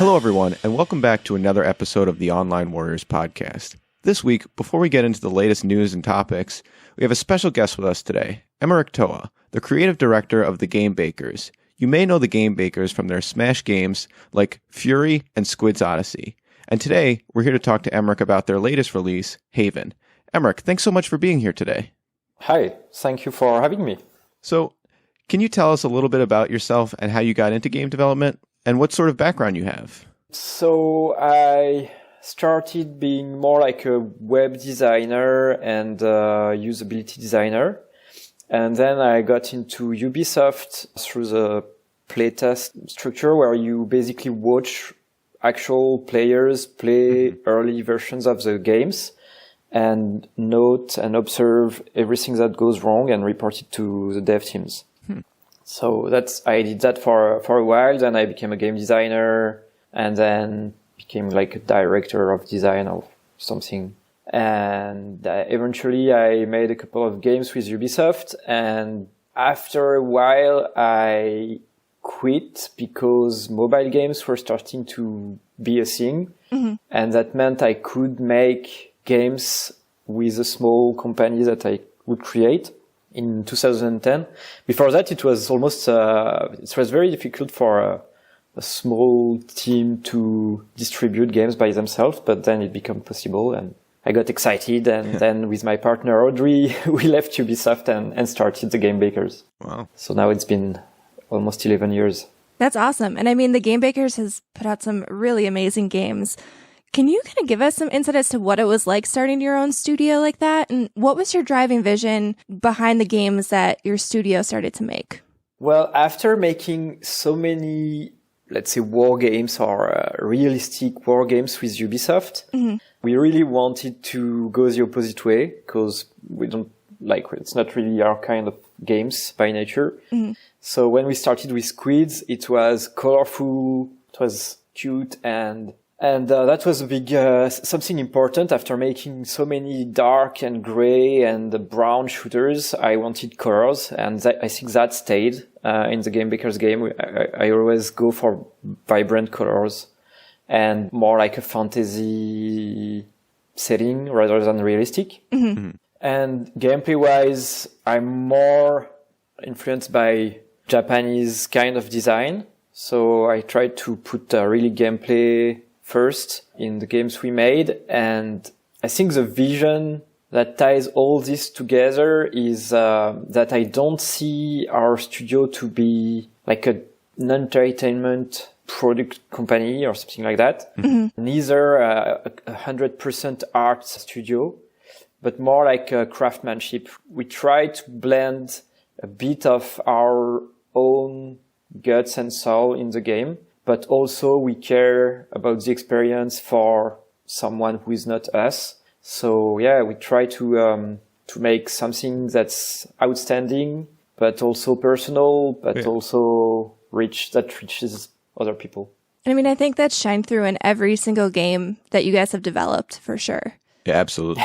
Hello, everyone, and welcome back to another episode of the Online Warriors podcast. This week, before we get into the latest news and topics, we have a special guest with us today, Emeric Thoa, the creative director of the Game Bakers. You may know the Game Bakers from their smash games like Fury and Squid's Odyssey. And today, we're here to talk to Emeric about their latest release, Haven. Emeric, thanks so much for being here today. Hi, thank you for having me. So, can you tell us a little bit about yourself and how you got into game development and what sort of background you have? So I started being more like a web designer and usability designer. And then I got into Ubisoft through the playtest structure where you basically watch actual players play early versions of the games and note and observe everything that goes wrong and report it to the dev teams. So I did that for a while. Then I became a game designer and then became like a director of design of something. And eventually I made a couple of games with Ubisoft. And after a while I quit because mobile games were starting to be a thing. Mm-hmm. And that meant I could make games with a small company that I would create. In 2010. Before that, it was almost, it was very difficult for a small team to distribute games by themselves, but then it became possible and I got excited. And then with my partner, Audrey, we left Ubisoft and started the Game Bakers. Wow. So now it's been almost 11 years. That's awesome. And I mean, the Game Bakers has put out some really amazing games. Can you kind of give us some insight as to what it was like starting your own studio like that? And what was your driving vision behind the games that your studio started to make? Well, after making so many, let's say, war games or realistic war games with Ubisoft, we really wanted to go the opposite way because we don't like, it's not really our kind of games by nature. So when we started with Squids, it was colorful, it was cute, and that was a big, something important. After making so many dark and gray and brown shooters, I wanted colors, and I think that stayed in the Game Bakers game. I always go for vibrant colors and more like a fantasy setting rather than realistic. And gameplay-wise, I'm more influenced by Japanese kind of design. So I tried to put really gameplay first in the games we made. And I think the vision that ties all this together is that I don't see our studio to be like an entertainment product company or something like that. Neither a 100% art studio, but more like a craftsmanship. We try to blend a bit of our own guts and soul in the game, but also we care about the experience for someone who is not us. So yeah, we try to make something that's outstanding, but also personal, but also that reaches other people. I mean, I think that's shined through in every single game that you guys have developed, for sure. Yeah, absolutely.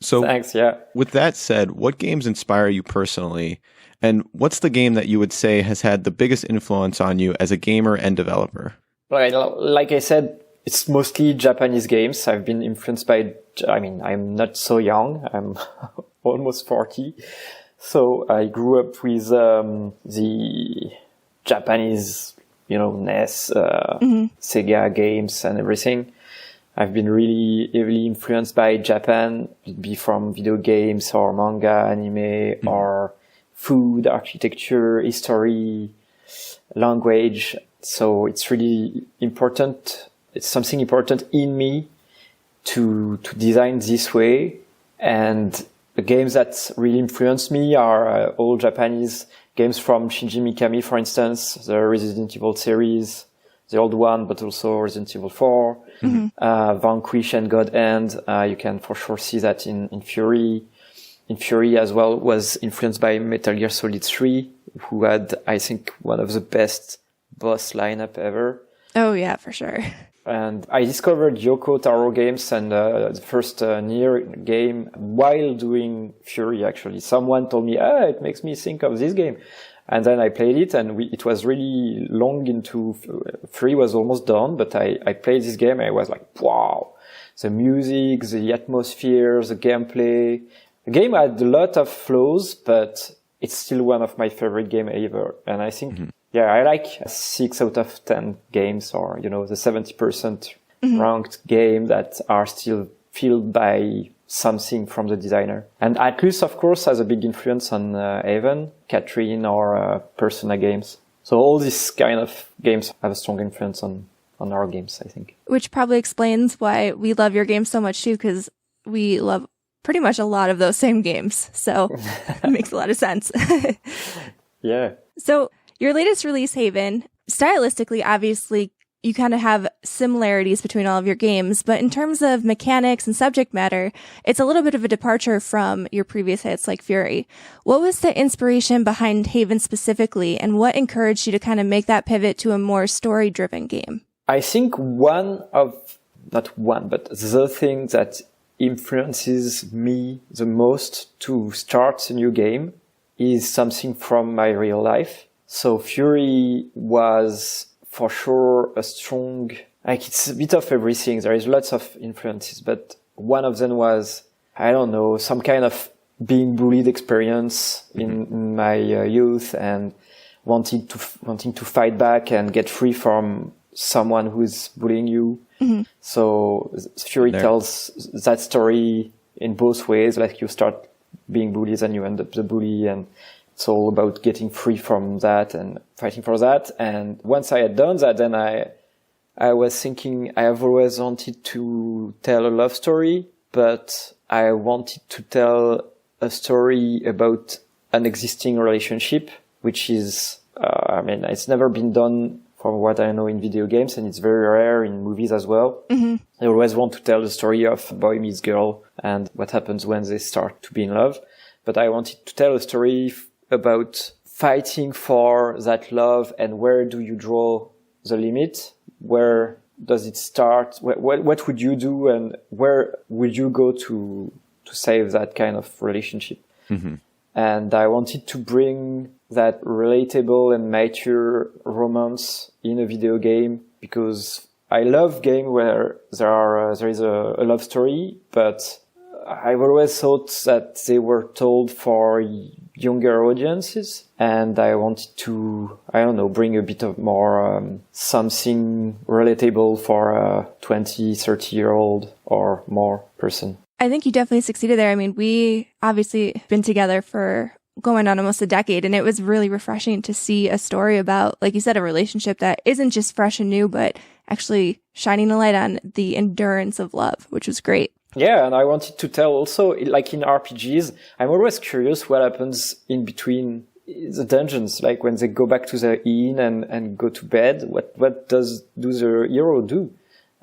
So thanks, yeah. With that said, what games inspire you personally? And what's the game that you would say has had the biggest influence on you as a gamer and developer? Like I said, it's mostly Japanese games. I've been influenced by, I'm not so young. I'm almost 40. So I grew up with the Japanese, NES, Sega games and everything. I've been really heavily influenced by Japan, be from video games or manga, anime, or food, architecture, history, language. So it's really important. It's something important in me to design this way. And the games that really influenced me are all Japanese games from Shinji Mikami, for instance, the Resident Evil series, the old one, but also Resident Evil 4, Vanquish and God Hand. You can for sure see that in Fury. In Fury as well was influenced by Metal Gear Solid 3, who had, I think, one of the best boss lineup ever. Oh yeah, for sure. And I discovered Yoko Taro games and the first Nier game while doing Fury, actually. Someone told me, it makes me think of this game. And then I played it, and it was really long into 3 was almost done, but I played this game and I was like, wow. The music, the atmosphere, the gameplay. The game had a lot of flaws, but it's still one of my favorite games ever. And I think, I like 6 out of 10 games, or, the 70% ranked game that are still filled by something from the designer. And Atlus, of course, has a big influence on Haven, Catherine, or Persona games. So all these kind of games have a strong influence on our games, I think. Which probably explains why we love your games so much too, because we love pretty much a lot of those same games. So it makes a lot of sense. Yeah. So your latest release, Haven, stylistically, obviously, you kind of have similarities between all of your games, but in terms of mechanics and subject matter, it's a little bit of a departure from your previous hits like Fury. What was the inspiration behind Haven specifically, and what encouraged you to kind of make that pivot to a more story-driven game? I think the thing that influences me the most to start a new game is something from my real life. So Fury was for sure a strong, it's a bit of everything. There is lots of influences, but one of them was, some kind of being bullied experience in my youth, and wanting to fight back and get free from someone who is bullying you. So Fury tells that story in both ways. Like, you start being bullied and you end up the bully, and it's all about getting free from that and fighting for that. And once I had done that, then I was thinking, I have always wanted to tell a love story, but I wanted to tell a story about an existing relationship, which is, it's never been done from what I know in video games, and it's very rare in movies as well. I always want to tell the story of boy meets girl and what happens when they start to be in love. But I wanted to tell a story about fighting for that love, and where do you draw the limit? Where does it start? What would you do, and where would you go to save that kind of relationship? And I wanted to bring that relatable and mature romance in a video game, because I love games where there is a love story, but I've always thought that they were told for younger audiences, and I wanted to, bring a bit of more something relatable for a 20, 30-year-old or more person. I think you definitely succeeded there. I mean, we obviously been together for going on almost a decade, and it was really refreshing to see a story about, like you said, a relationship that isn't just fresh and new, but actually shining a light on the endurance of love, which was great. Yeah, and I wanted to tell also, like in RPGs, I'm always curious what happens in between the dungeons, like when they go back to the inn and go to bed, what do the hero do?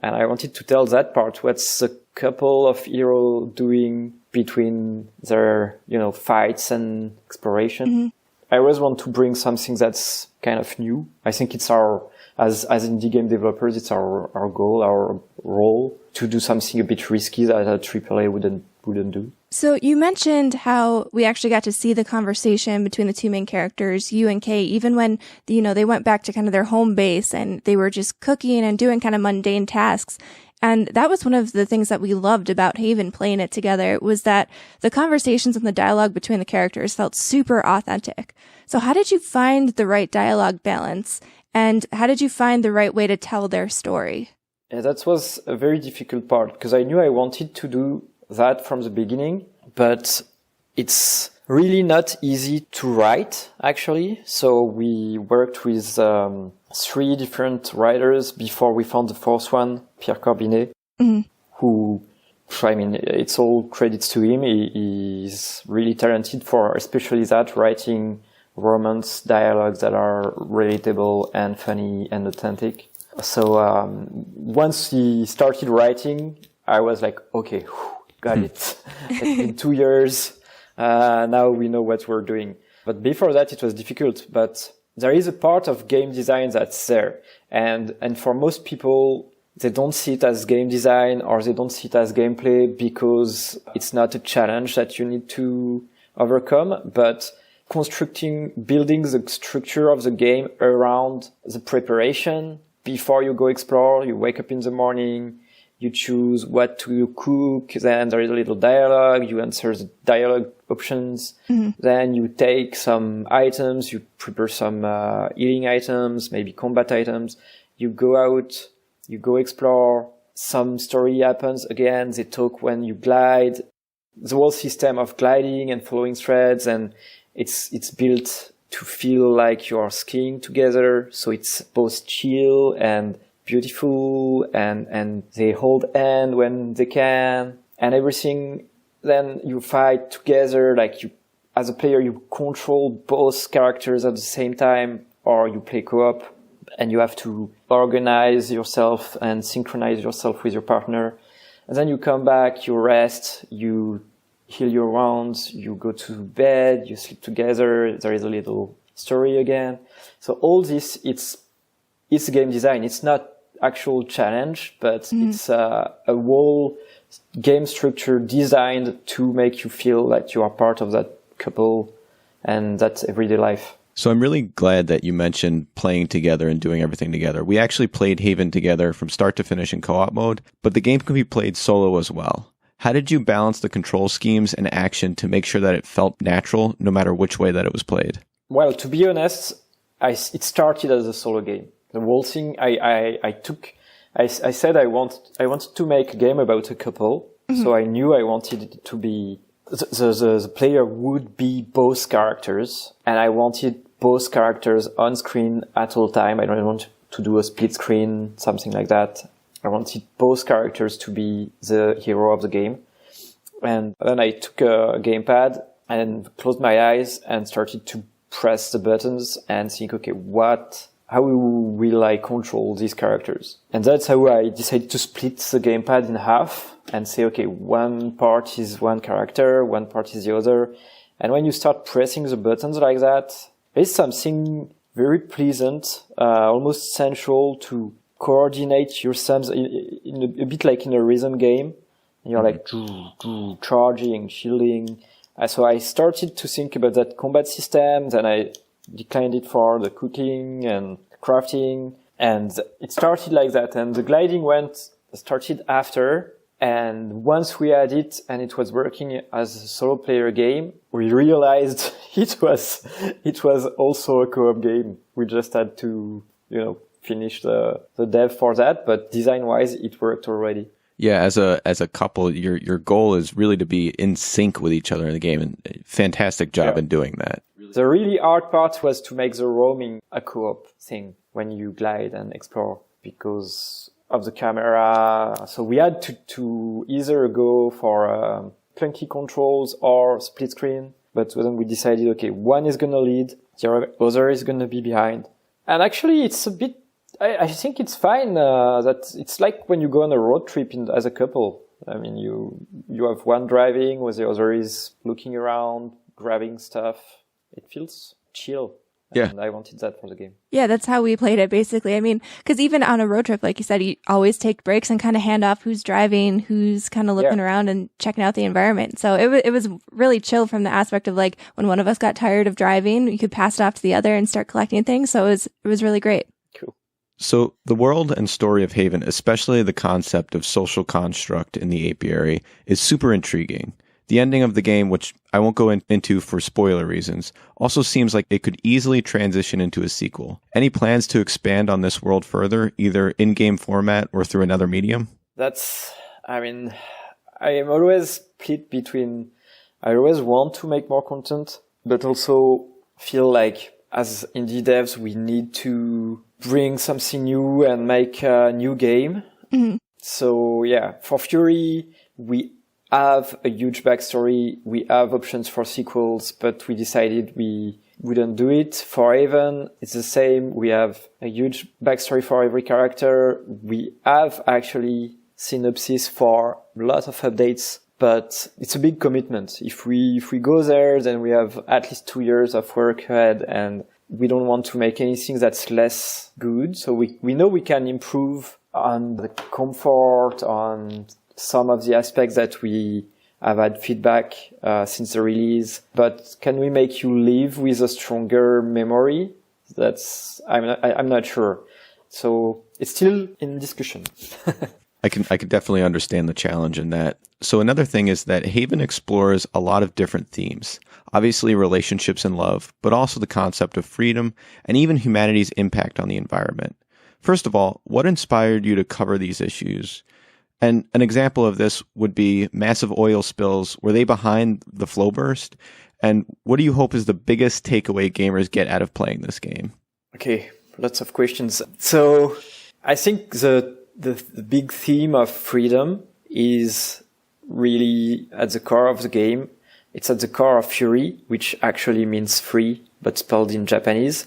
And I wanted to tell that part. What's the couple of heroes doing between their, fights and exploration? I always want to bring something that's kind of new. I think it's as indie game developers, it's our goal, our role to do something a bit risky that a AAA wouldn't do. So you mentioned how we actually got to see the conversation between the two main characters, you and Kay, even when, they went back to kind of their home base and they were just cooking and doing kind of mundane tasks. And that was one of the things that we loved about Haven playing it together, was that the conversations and the dialogue between the characters felt super authentic. So how did you find the right dialogue balance? And how did you find the right way to tell their story? Yeah, that was a very difficult part, because I knew I wanted to do that from the beginning, but it's really not easy to write, actually. So we worked with 3 different writers before we found the 4th one, Pierre Corbinet, who, it's all credits to him. He's really talented for especially that, writing romance dialogues that are relatable and funny and authentic. So once he started writing, I was like, okay, got it. It's been 2 years. Now we know what we're doing. But before that, it was difficult. But there is a part of game design that's there. And for most people, they don't see it as game design or they don't see it as gameplay because it's not a challenge that you need to overcome, but building the structure of the game around the preparation. Before you go explore, you wake up in the morning, you choose what to cook, then there is a little dialogue, you answer the dialogue options, then you take some items, you prepare some eating items, maybe combat items, you go out, you go explore, some story happens, again, they talk when you glide, the whole system of gliding and following threads, and it's built to feel like you're skiing together, so it's both chill and beautiful, and they hold hand when they can, and everything. Then you fight together, like you, as a player, you control both characters at the same time, or you play co-op, and you have to organize yourself and synchronize yourself with your partner. And then you come back, you rest, you heal your wounds, you go to bed, you sleep together, there is a little story again. So all this, it's game design. It's not actual challenge, but it's a whole game structure designed to make you feel like you are part of that couple and that everyday life. So I'm really glad that you mentioned playing together and doing everything together. We actually played Haven together from start to finish in co-op mode, but the game can be played solo as well. How did you balance the control schemes and action to make sure that it felt natural no matter which way that it was played? Well, to be honest, it started as a solo game. The whole thing, I said I wanted to make a game about a couple, so I knew I wanted it to be the player would be both characters, and I wanted both characters on screen at all time. I don't want to do a split screen, something like that. I wanted both characters to be the hero of the game. And then I took a gamepad and closed my eyes and started to press the buttons and think, okay, how will I control these characters? And that's how I decided to split the gamepad in half and say, okay, one part is one character, one part is the other. And when you start pressing the buttons like that, there's something very pleasant, almost sensual to coordinate your thumbs in a bit like in a rhythm game. And you're like charging, shielding. So I started to think about that combat system, then I declined it for the cooking and crafting, and it started like that. And the gliding started after, and once we had it and it was working as a solo player game, we realized it was also a co-op game. We just had to, finish the dev for that, but design-wise, it worked already. Yeah, as a couple, your goal is really to be in sync with each other in the game, and fantastic job in doing that. The really hard part was to make the roaming a co-op thing when you glide and explore because of the camera. So we had to either go for clunky controls or split screen, but then we decided, okay, one is going to lead, the other is going to be behind. And actually, it's a bit, I think it's fine that it's like when you go on a road trip as a couple. I mean, you have one driving while the other is looking around, grabbing stuff. It feels chill. Yeah. And I wanted that for the game. Yeah, that's how we played it, basically. I mean, because even on a road trip, like you said, you always take breaks and kind of hand off who's driving, who's kind of looking around and checking out the environment. So it was really chill from the aspect of like when one of us got tired of driving, you could pass it off to the other and start collecting things. So it was really great. Cool. So the world and story of Haven, especially the concept of social construct in the apiary, is super intriguing. The ending of the game, which I won't go into for spoiler reasons, also seems like it could easily transition into a sequel. Any plans to expand on this world further, either in-game format or through another medium? I am always split between, I always want to make more content, but also feel like as indie devs, we need to bring something new and make a new game. Mm-hmm. So yeah, for Fury, we have a huge backstory. We have options for sequels, but we decided we wouldn't do it. For Haven, it's the same. We have a huge backstory for every character. We have actually synopsis for a lot of updates, but it's a big commitment. If we go there, then we have at least 2 years of work ahead, and we don't want to make anything that's less good. So we know we can improve on the comfort, on some of the aspects that we have had feedback since the release. But can we make you live with a stronger memory? I'm not sure. So it's still in discussion. I can definitely understand the challenge in that. So another thing is that Haven explores a lot of different themes. Obviously relationships and love, but also the concept of freedom and even humanity's impact on the environment. First of all, what inspired you to cover these issues? And an example of this would be massive oil spills. Were they behind the flow burst? And what do you hope is the biggest takeaway gamers get out of playing this game? Okay, lots of questions. So I think the big theme of freedom is really at the core of the game. It's at the core of Fury, which actually means free, but spelled in Japanese.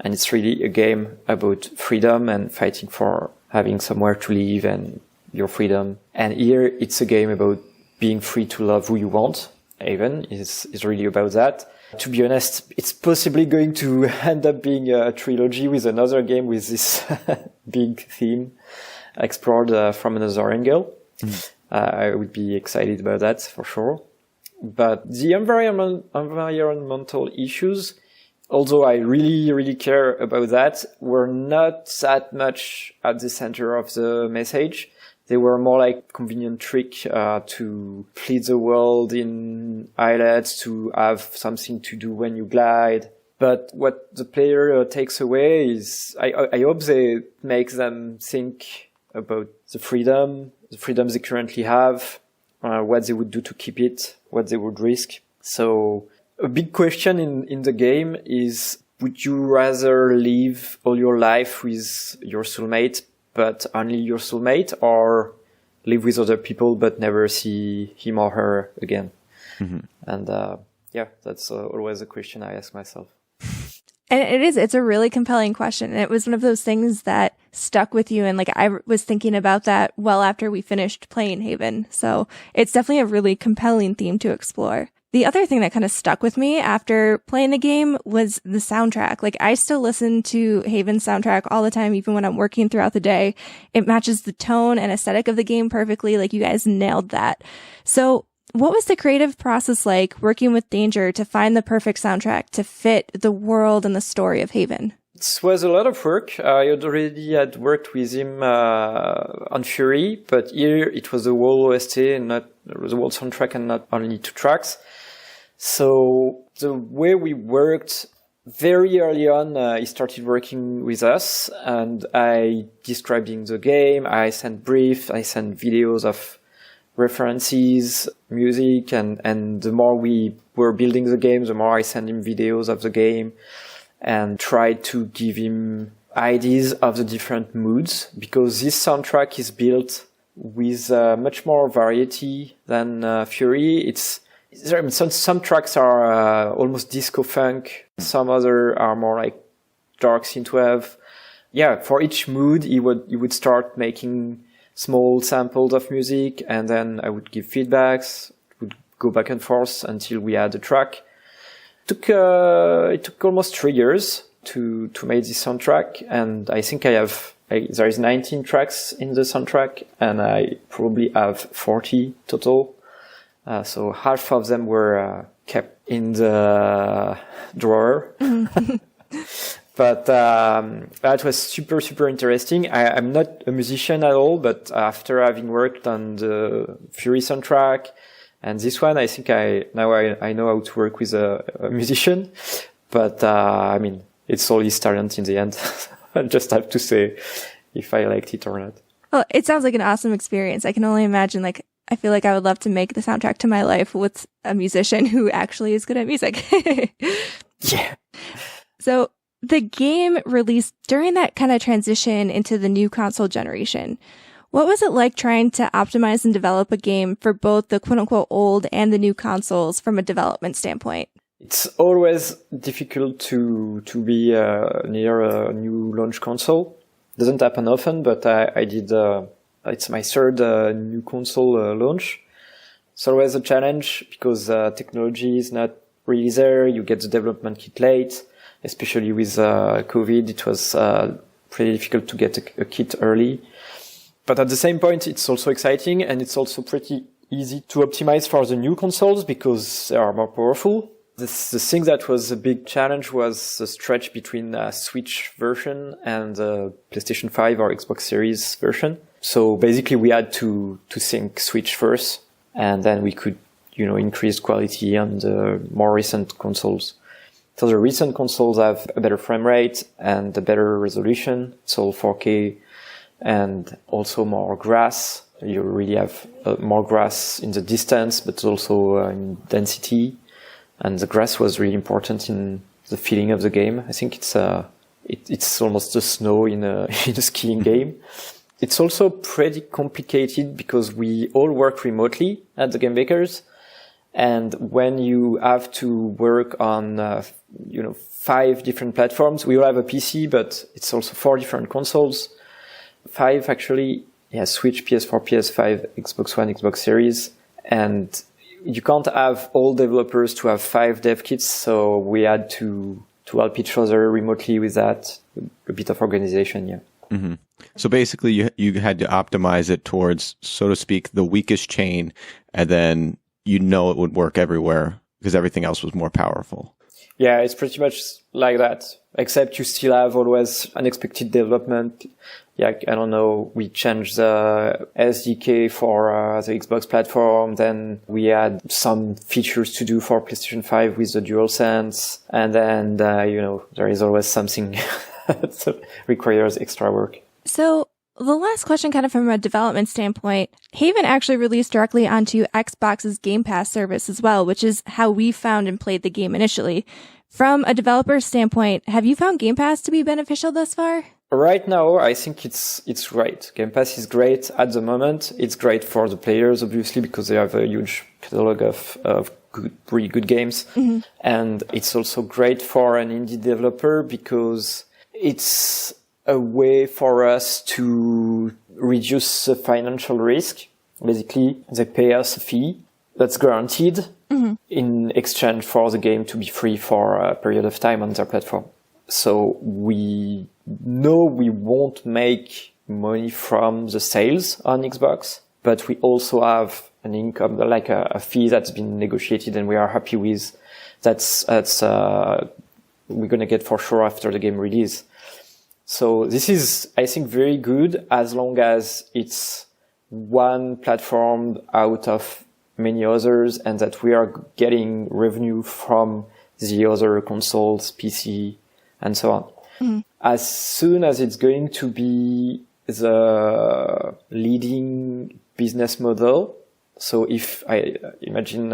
And it's really a game about freedom and fighting for having somewhere to live and your freedom. And here it's a game about being free to love who you want. Haven is really about that. To be honest, it's possibly going to end up being a trilogy with another game with this big theme explored from another angle. I would be excited about that for sure. But the environmental issues, although I really, really care about that, were not that much at the center of the message. They were more like convenient trick to flee the world in islets, to have something to do when you glide. But what the player takes away is, I hope they make them think about the freedoms they currently have, what they would do to keep it, what they would risk. So a big question in the game is, would you rather live all your life with your soulmate, but only your soulmate, or live with other people but never see him or her again? Mm-hmm. And that's always a question I ask myself. And it's a really compelling question. And it was one of those things that stuck with you. And I was thinking about that well after we finished playing Haven. So it's definitely a really compelling theme to explore. The other thing that kind of stuck with me after playing the game was the soundtrack. I still listen to Haven's soundtrack all the time, even when I'm working throughout the day. It matches the tone and aesthetic of the game perfectly. You guys nailed that. So what was the creative process like working with Danger to find the perfect soundtrack to fit the world and the story of Haven? It was a lot of work. I already had worked with him on Fury, but here it was the whole OST and not the whole soundtrack and not only 2 tracks. So the way we worked, very early on, he started working with us, and I described him the game. I sent briefs, I sent videos of references, music, and the more we were building the game, the more I sent him videos of the game and tried to give him ideas of the different moods, because this soundtrack is built with much more variety than Fury. Some tracks are almost disco funk, some other are more like dark synthwave. Yeah, for each mood, he would start making small samples of music, and then I would give feedbacks, would go back and forth until we had a track. It took almost 3 years to make this soundtrack, and I think there is 19 tracks in the soundtrack, and I probably have 40 total. So half of them were kept in the drawer. But that was super, super interesting. I'm not a musician at all, but after having worked on the Fury soundtrack and this one, I think I know how to work with a musician. But it's all his talent in the end. I just have to say if I liked it or not. Well, it sounds like an awesome experience. I can only imagine, I feel like I would love to make the soundtrack to my life with a musician who actually is good at music. Yeah. So the game released during that kind of transition into the new console generation. What was it like trying to optimize and develop a game for both the quote-unquote old and the new consoles from a development standpoint? It's always difficult to be near a new launch console. Doesn't happen often, but I did. It's my third new console launch. It's always a challenge because technology is not really there. You get the development kit late. Especially with COVID, it was pretty difficult to get a kit early. But at the same point, it's also exciting, and it's also pretty easy to optimize for the new consoles because they are more powerful. The thing that was a big challenge was the stretch between the Switch version and the PlayStation 5 or Xbox Series version. So basically we had to sync Switch first, and then we could, increase quality on the more recent consoles. So the recent consoles have a better frame rate and a better resolution. It's all 4K and also more grass. You really have more grass in the distance, but also in density. And the grass was really important in the feeling of the game. I think it's almost the snow in a skiing game. It's also pretty complicated because we all work remotely at the Game Bakers. And when you have to work on, 5 different platforms, we all have a PC, but it's also 4 different consoles. 5 actually, Switch, PS4, PS5, Xbox One, Xbox Series. And you can't have all developers to have 5 dev kits, so we had to help each other remotely with that. A bit of organization, yeah. Mm-hmm. So basically you had to optimize it towards, so to speak, the weakest chain, and then it would work everywhere because everything else was more powerful. Yeah, it's pretty much like that, except you still have always unexpected development. Yeah, I don't know, we changed the SDK for the Xbox platform, then we had some features to do for PlayStation 5 with the DualSense, and then, there is always something that requires extra work. So the last question, kind of from a development standpoint, Haven actually released directly onto Xbox's Game Pass service as well, which is how we found and played the game initially. From a developer standpoint, have you found Game Pass to be beneficial thus far? Right now, I think it's great. Game Pass is great at the moment. It's great for the players, obviously, because they have a huge catalog of really good games. Mm-hmm. And it's also great for an indie developer because it's a way for us to reduce the financial risk. Basically, they pay us a fee that's guaranteed in exchange for the game to be free for a period of time on their platform. So we know we won't make money from the sales on Xbox, but we also have an income, like a fee that's been negotiated and we are happy with. That's we're going to get for sure after the game release. So this is, I think, very good as long as it's one platform out of many others and that we are getting revenue from the other consoles, PC, and so on. Mm-hmm. As soon as it's going to be the leading business model, so if I imagine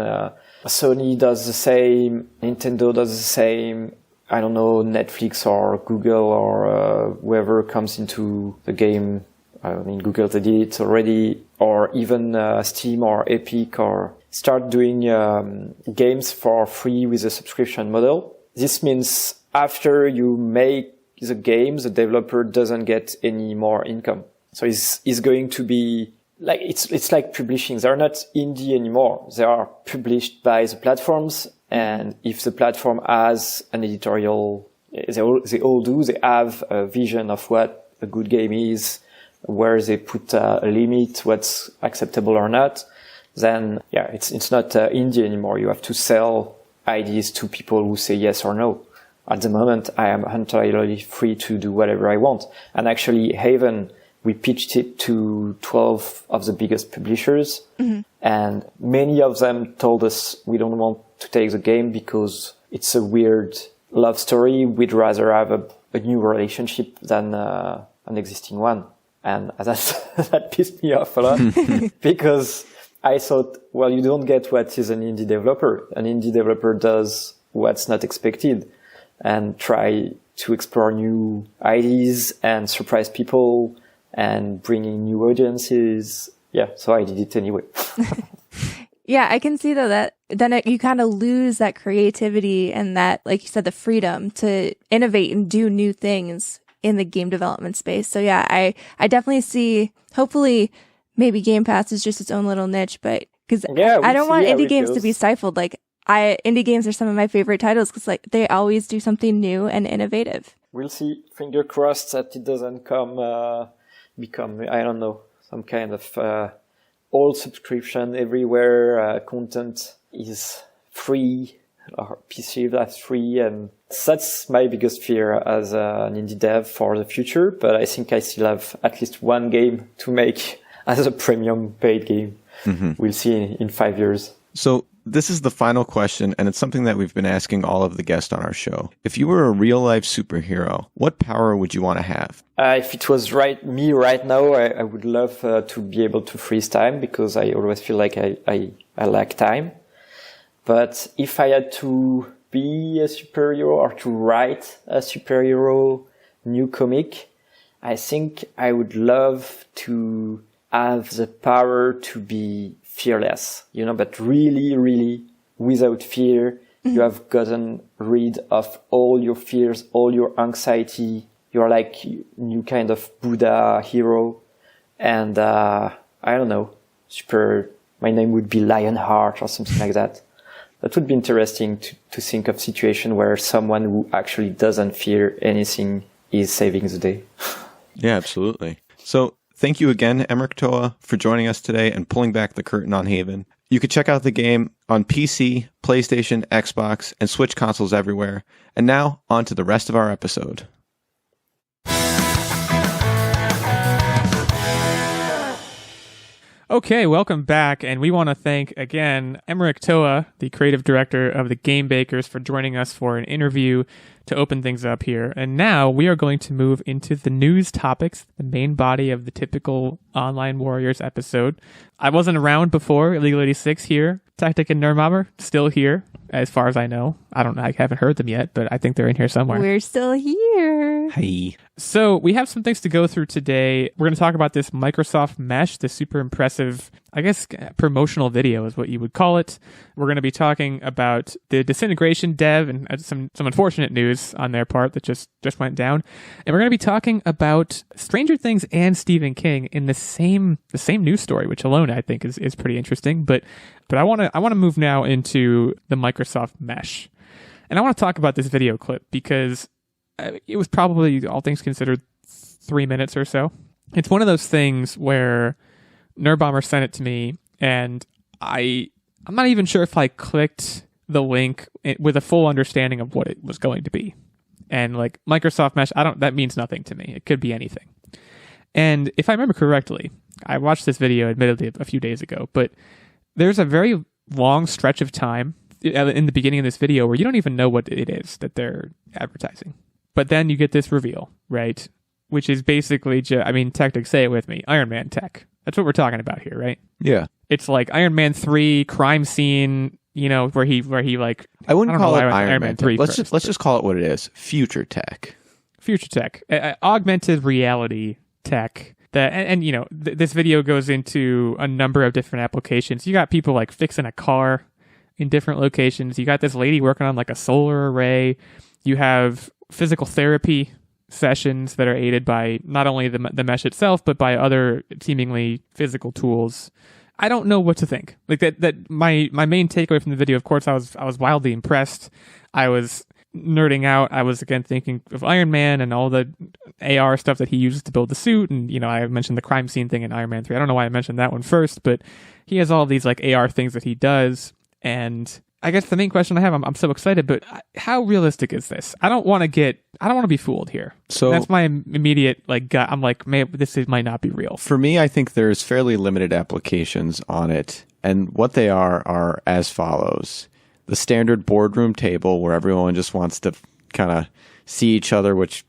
Sony does the same, Nintendo does the same, I don't know, Netflix or Google or whoever comes into the game. I mean, Google did it already, or even Steam or Epic, or start doing games for free with a subscription model. This means after you make the game, the developer doesn't get any more income. So it's going to be like, it's like publishing. They're not indie anymore. They are published by the platforms. And if the platform has an editorial, they all do, they have a vision of what a good game is, where they put a limit, what's acceptable or not, then yeah, it's not indie anymore. You have to sell ideas to people who say yes or no. At the moment, I am entirely free to do whatever I want. And actually, Haven, we pitched it to 12 of the biggest publishers, and many of them told us we don't want to take the game because it's a weird love story. We'd rather have a new relationship than an existing one. And that pissed me off a lot because I thought, well, you don't get what is an indie developer. An indie developer does what's not expected and try to explore new ideas and surprise people and bring in new audiences. Yeah, so I did it anyway. Yeah, I can see though that then you kind of lose that creativity and that, like you said, the freedom to innovate and do new things in the game development space. So yeah, I definitely see, hopefully maybe Game Pass is just its own little niche, but because I don't want indie games to be stifled. Like indie games are some of my favorite titles because like they always do something new and innovative. We'll see. Finger crossed that it doesn't become, I don't know, some kind of all subscription everywhere. Content is free or perceived as free, and that's my biggest fear as an indie dev for the future. But I think I still have at least one game to make as a premium paid game. We'll see in 5 years. So this is the final question, and it's something that we've been asking all of the guests on our show. If you were a real-life superhero, what power would you want to have? If it was me right now, I would love to be able to freeze time, because I always feel like I lack time. But if I had to be a superhero or to write a superhero new comic, I think I would love to have the power to be fearless, but really, really without fear. You have gotten rid of all your fears, all your anxiety. You're like new kind of Buddha hero. And, I don't know, my name would be Lionheart or something like that. That would be interesting to think of situation where someone who actually doesn't fear anything is saving the day. Yeah, absolutely. So thank you again, Emeric Thoa, for joining us today and pulling back the curtain on Haven. You can check out the game on PC, PlayStation, Xbox, and Switch consoles everywhere. And now, on to the rest of our episode. Okay, welcome back, and we want to thank, again, Emeric Thoa, the creative director of the Game Bakers, for joining us for an interview to open things up here. And now we are going to move into the news topics, the main body of the typical Online Warriors episode. I wasn't around before Illeagle 86 here. Techtic and Nerdbomber still here, as far as I know. I haven't heard them yet, but I think they're in here somewhere. We're still here. Hi. So we have some things to go through today. We're going to talk about this Microsoft Mesh, the super impressive, I guess, promotional video is what you would call it. We're going to be talking about the Disintegration dev and some unfortunate news on their part that just went down. And we're going to be talking about Stranger Things and Stephen King in the same news story, which alone I think is pretty interesting. But I want to move now into the Microsoft Mesh. And I want to talk about this video clip because it was probably, all things considered, 3 minutes or so. It's one of those things where Nerdbomber sent it to me, and I'm not even sure if I clicked the link with a full understanding of what it was going to be. And like Microsoft Mesh, that means nothing to me. It could be anything. And if I remember correctly, I watched this video admittedly a few days ago, but there's a very long stretch of time in the beginning of this video where you don't even know what it is that they're advertising. But then you get this reveal, right? Which is basically Techtic, say it with me, Iron Man tech. That's what we're talking about here, right? Yeah. It's like Iron Man 3 crime scene, where he like, I wouldn't call it Iron Man 3. Let's just call it what it is. Future tech. Future tech. Augmented reality tech. This video goes into a number of different applications. You got people like fixing a car in different locations. You got this lady working on like a solar array. You have physical therapy sessions that are aided by not only the mesh itself, but by other seemingly physical tools. I don't know what to think. Like that my main takeaway from the video, of course, I was wildly impressed. I was nerding out. I was again thinking of Iron Man and all the AR stuff that he uses to build the suit. And, I mentioned the crime scene thing in Iron Man 3. I don't know why I mentioned that one first, but he has all these like AR things that he does. And I guess the main question I have, I'm so excited, but how realistic is this? I don't want to be fooled here. So that's my immediate gut. I'm like, maybe might not be real. For me, I think there's fairly limited applications on it. And what they are as follows. The standard boardroom table where everyone just wants to kind of see each other, which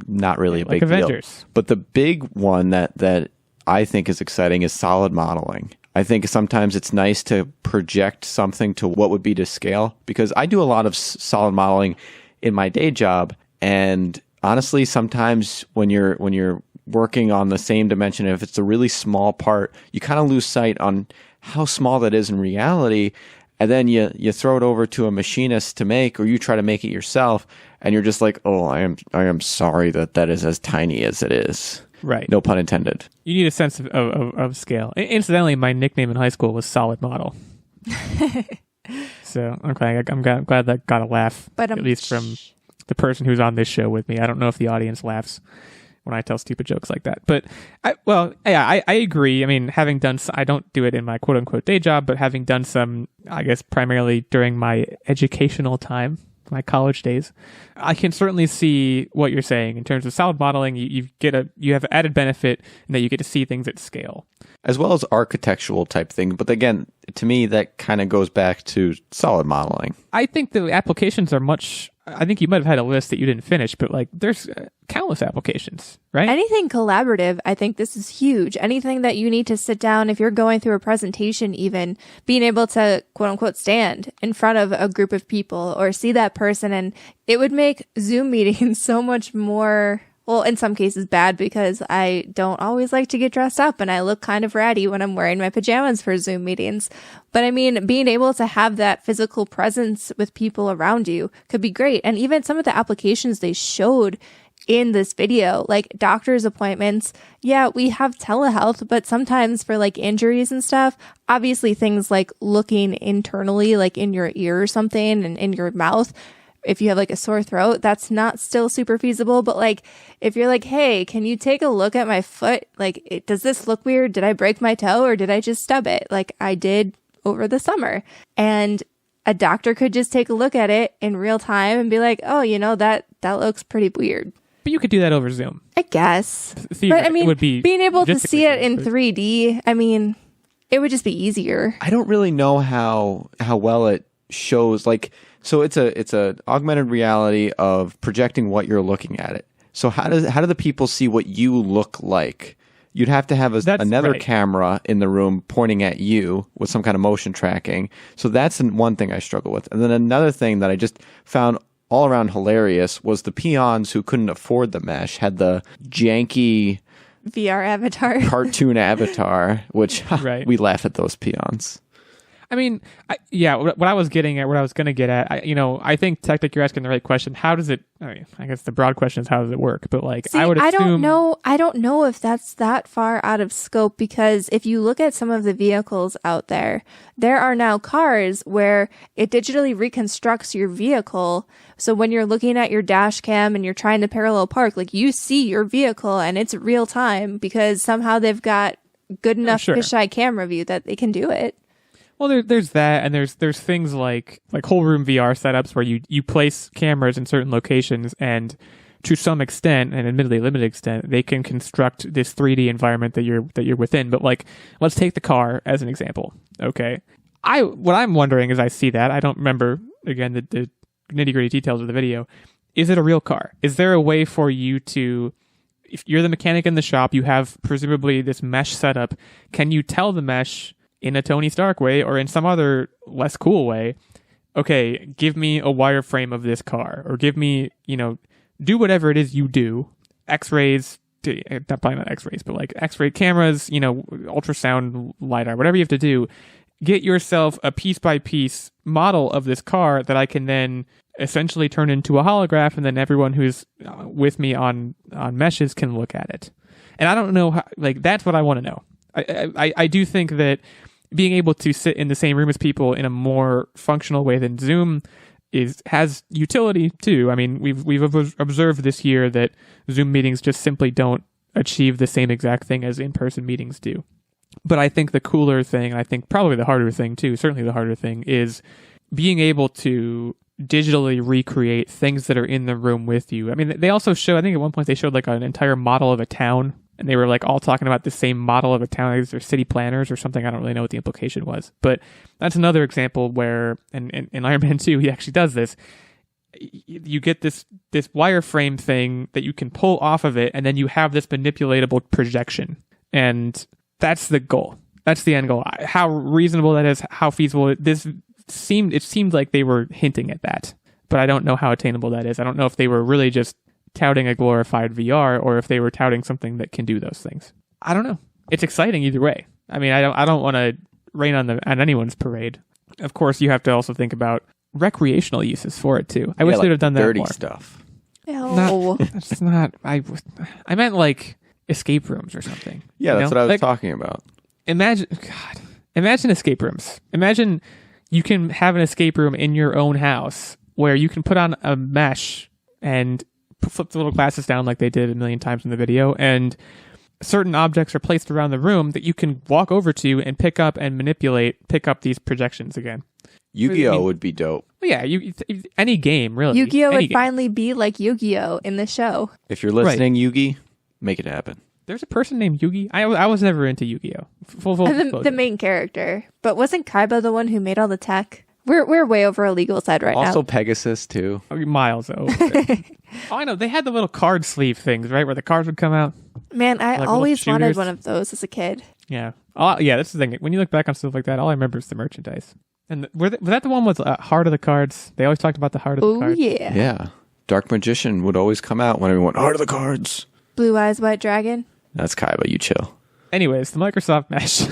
not really a big Avengers. Deal. But the big one that I think is exciting is solid modeling. I think sometimes it's nice to project something to what would be to scale, because I do a lot of solid modeling in my day job. And honestly, sometimes when you're working on the same dimension, if it's a really small part, you kind of lose sight on how small that is in reality. And then you throw it over to a machinist to make, or you try to make it yourself, and you're just like, oh, I am sorry that is as tiny as it is. Right. No pun intended. You need a sense of scale. Incidentally, my nickname in high school was Solid Model. So I'm glad that got a laugh, at least from the person who's on this show with me. I don't know if the audience laughs. when I tell stupid jokes like that. But I agree. I mean, having done, I don't do it in my quote unquote day job, but having done some, I guess, primarily during my educational time, my college days, I can certainly see what you're saying in terms of solid modeling. You have added benefit in that you get to see things at scale, as well as architectural type thing. But again, to me, that kind of goes back to solid modeling. I think the applications are much. I think you might have had a list that you didn't finish, but like there's countless applications, right? Anything collaborative, I think this is huge. Anything that you need to sit down, if you're going through a presentation, even being able to quote unquote stand in front of a group of people or see that person, and it would make Zoom meetings so much more, well, in some cases bad, because I don't always like to get dressed up and I look kind of ratty when I'm wearing my pajamas for Zoom meetings. But I mean, being able to have that physical presence with people around you could be great. And even some of the applications they showed in this video, like doctor's appointments. Yeah, we have telehealth, but sometimes for like injuries and stuff, obviously things like looking internally, like in your ear or something and in your mouth, if you have like a sore throat, that's not still super feasible. But like, if you're like, hey, can you take a look at my foot? Like, does this look weird? Did I break my toe or did I just stub it? Like I did over the summer. And a doctor could just take a look at it in real time and be like, oh, that looks pretty weird. But you could do that over Zoom, I guess. But I mean, being able to see it in 3D, I mean, it would just be easier. I don't really know how well it shows, like, so it's a augmented reality of projecting what you're looking at it. So how do the people see what you look like? You'd have to have another camera in the room pointing at you with some kind of motion tracking. So that's one thing I struggle with. And then another thing that I just found all around hilarious was the peons who couldn't afford the mesh had the janky VR avatar, cartoon avatar, which right. We laugh at those peons. I mean, what I was getting at, what I was going to get at, I think Techtic, you're asking the right question. How does it, I guess the broad question is how does it work? But like, see, I would assume... I don't know if that's that far out of scope, because if you look at some of the vehicles out there are now cars where it digitally reconstructs your vehicle. So when you're looking at your dash cam and you're trying to parallel park, like you see your vehicle and it's real time because somehow they've got good enough fisheye camera view that they can do it. Well, there's that, and there's things like whole room VR setups where you place cameras in certain locations, and to some extent, and admittedly limited extent, they can construct this 3D environment that you're within. But like, let's take the car as an example. Okay, what I'm wondering is, I see that, I don't remember again the nitty-gritty details of the video. Is it a real car? Is there a way for you to, if you're the mechanic in the shop, you have presumably this mesh setup, can you tell the mesh in a Tony Stark way or in some other less cool way, okay, give me a wireframe of this car, or give me, do whatever it is you do, X-rays, probably not X-rays, but like X-ray cameras, ultrasound, LiDAR, whatever you have to do, get yourself a piece-by-piece model of this car that I can then essentially turn into a holograph, and then everyone who's with me on meshes can look at it. And I don't know how, like, that's what I want to know. I do think that being able to sit in the same room as people in a more functional way than Zoom has utility too. I mean, we've observed this year that Zoom meetings just simply don't achieve the same exact thing as in-person meetings do. But I think the cooler thing, and I think probably the harder thing too, certainly the harder thing, is being able to digitally recreate things that are in the room with you. I mean, they also show, I think at one point they showed like an entire model of a town, and they were like all talking about the same model of a town. They're city planners or something. I don't really know what the implication was, but that's another example where, and in Iron Man 2, he actually does this. You get this wireframe thing that you can pull off of it, and then you have this manipulatable projection, and that's the goal. That's the end goal. How reasonable that is, how feasible it seemed like they were hinting at that, but I don't know how attainable that is. I don't know if they were really just touting a glorified VR or if they were touting something that can do those things. I don't know. It's exciting either way. I mean, I don't want to rain on anyone's parade. Of course, you have to also think about recreational uses for it too. I wish they'd have done that dirty more. Stuff. No, that's not. I meant like escape rooms or something. Yeah, that's what I was talking about. Imagine escape rooms. Imagine you can have an escape room in your own house where you can put on a mesh and flip the little glasses down like they did a million times in the video, and certain objects are placed around the room that you can walk over to and pick up and manipulate, pick up these projections again. Yu-Gi-Oh would be dope. Yeah, any game, really. Yu-Gi-Oh would game. finally be like Yu-Gi-Oh in the show. If you're listening, Yugi, make it happen. There's a person named Yugi. I was never into Yu-Gi-Oh. Full The main character. But wasn't Kaiba the one who made all the tech? We're way over Illeagle side right now. Also Pegasus, too. Miles over. Oh, I know. They had the little card sleeve things, right? Where the cards would come out. Man, I like always wanted shooters. one of those as a kid. Yeah. Yeah, that's the thing. When you look back on stuff like that, all I remember is the merchandise. And was that the one with Heart of the Cards? They always talked about the Heart of the Cards. Oh, yeah. Yeah. Dark Magician would always come out when everyone, Heart of the Cards. Blue Eyes White Dragon. That's Kaiba, you chill. Anyways, the Microsoft Mesh.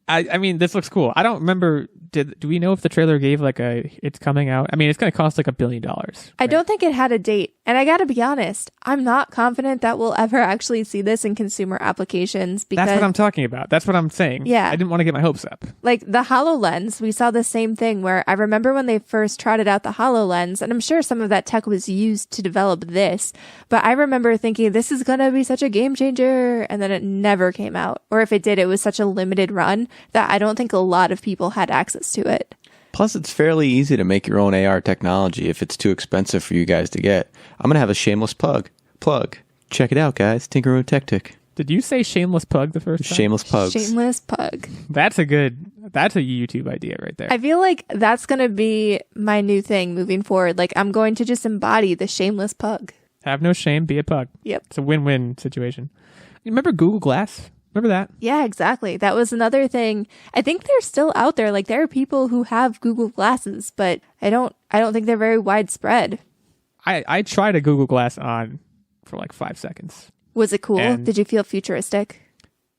I mean, this looks cool. I don't remember. Do we know if the trailer gave it's coming out? I mean, it's going to cost like $1 billion. Right? I don't think it had a date. And I got to be honest, I'm not confident that we'll ever actually see this in consumer applications because that's what I'm talking about. That's what I'm saying. Yeah. I didn't want to get my hopes up. like the HoloLens, we saw the same thing where I remember when they first trotted out the HoloLens, and I'm sure some of that tech was used to develop this, but I remember thinking this is going to be such a game changer, and then it never came out. Or if it did, it was such a limited run that I don't think a lot of people had access to it. Plus, it's fairly easy to make your own AR technology if it's too expensive for you guys to get. I'm going to have a shameless plug. Check it out, guys. Tinker with Techtic. Did you say shameless pug the first time? Shameless pugs. Shameless pug. That's a YouTube idea right there. I feel like that's going to be my new thing moving forward. Like, I'm going to just embody the shameless pug. Have no shame, be a pug. Yep. It's a win-win situation. You remember Google Glass? Remember that? Yeah, exactly. That was another thing. I think they're still out there. Like, there are people who have Google Glasses, but I don't think they're very widespread. I tried a Google Glass on for like 5 seconds. Was it cool? And Did you feel futuristic?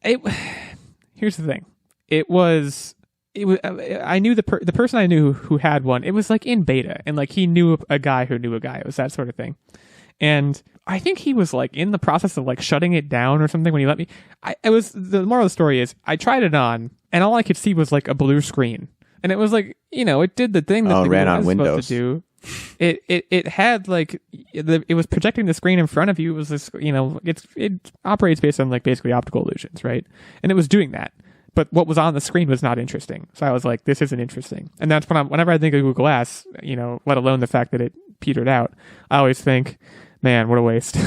Here's the thing. It was. I knew the person I knew who had one. It was like in beta, and like he knew a guy who knew a guy. It was that sort of thing. And I think he was like in the process of like shutting it down or something when he let me. The moral of the story is I tried it on, and all I could see was like a blue screen, and it was like it did the thing that it ran on was Windows. supposed to do. It had like it was projecting the screen in front of you. It was this it operates based on like basically optical illusions, right? And it was doing that. But what was on the screen was not interesting. So I was like, this isn't interesting. And that's whenever I think of Google Glass, let alone the fact that it petered out, I always think, man, what a waste.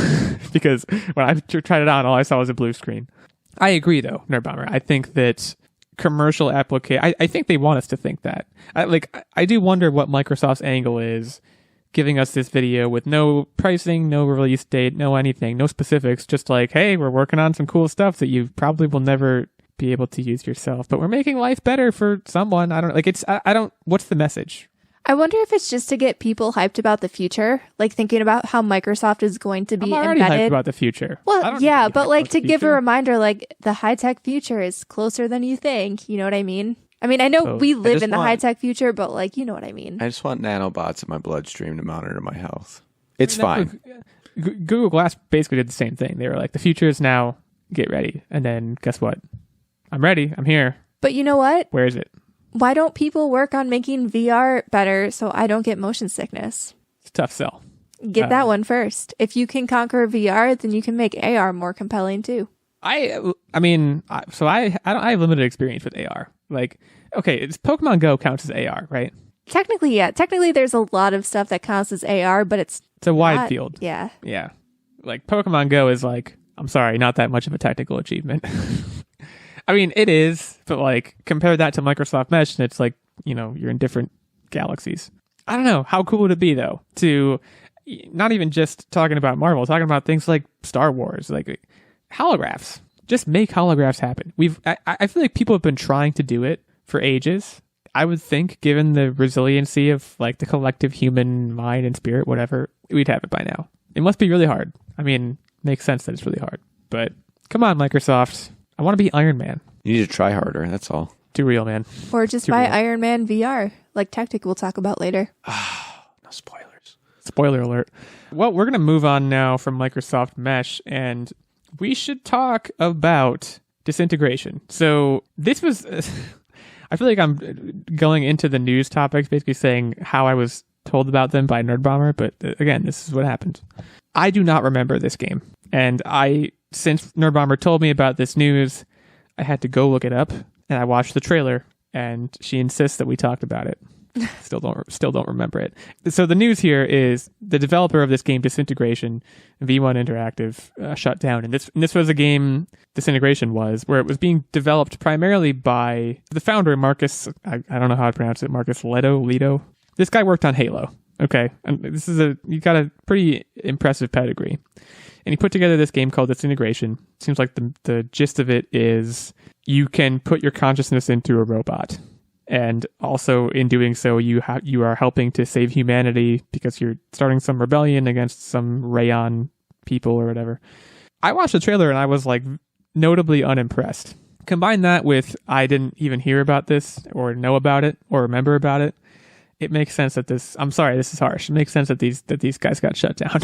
Because when I tried it on, all I saw was a blue screen. I agree, though, Nerdbomber. I think that commercial application, I think they want us to think that. I do wonder what Microsoft's angle is, giving us this video with no pricing, no release date, no anything, no specifics, just like, hey, we're working on some cool stuff that you probably will never be able to use yourself, but we're making life better for someone. What's the message? I wonder if it's just to get people hyped about the future, like thinking about how Microsoft is going to be I'm already embedded. hyped about the future. Well, yeah, but like to give a future. reminder, like the high-tech future is closer than you think. You know what I mean? I mean, I know we live in the high-tech future, but like, you know what I mean? I just want nanobots in my bloodstream to monitor my health. It's fine. Google Glass basically did the same thing. They were like, the future is now, get ready. And then guess what? I'm ready. I'm here. But you know what? Where is it? Why don't people work on making VR better so I don't get motion sickness? It's a tough sell. Get that one first. If you can conquer VR, then you can make AR more compelling too. I have limited experience with AR. Like, okay, it's Pokemon Go counts as AR, right? Technically, yeah. Technically, there's a lot of stuff that counts as AR, but it's a wide not, field. Yeah. Yeah. Like, Pokemon Go is like, I'm sorry, not that much of a technical achievement. I mean, it is, but like, compare that to Microsoft Mesh, and it's like, you're in different galaxies. I don't know. How cool would it be, though, to not even just talking about Marvel, talking about things like Star Wars, like holographs. Just make holographs happen. I feel like people have been trying to do it for ages. I would think, given the resiliency of like the collective human mind and spirit, whatever, we'd have it by now. It must be really hard. I mean, makes sense that it's really hard. But come on, Microsoft. I want to be Iron Man. You need to try harder, that's all. Too real, man. Or just buy Iron Man VR, like Techtic we'll talk about later. No spoilers. Spoiler alert. Well, we're going to move on now from Microsoft Mesh, and we should talk about Disintegration. So this was... I feel like I'm going into the news topics, basically saying how I was told about them by Nerdbomber, but again, this is what happened. I do not remember this game. And since Nerdbomber told me about this news, I had to go look it up, and I watched the trailer, and she insists that we talked about it. Still don't remember it. So the news here is the developer of this game, Disintegration, V1 Interactive, shut down. And this was a game, Disintegration was, where it was being developed primarily by the founder, Marcus, I don't know how to pronounce it, Marcus Leto. This guy worked on Halo. Okay. And you got a pretty impressive pedigree. And he put together this game called Disintegration. Seems like the gist of it is you can put your consciousness into a robot. And also in doing so, you are helping to save humanity because you're starting some rebellion against some Rayon people or whatever. I watched the trailer and I was like notably unimpressed. Combine that with I didn't even hear about this or know about it or remember about it. It makes sense that I'm sorry, this is harsh. It makes sense that these guys got shut down.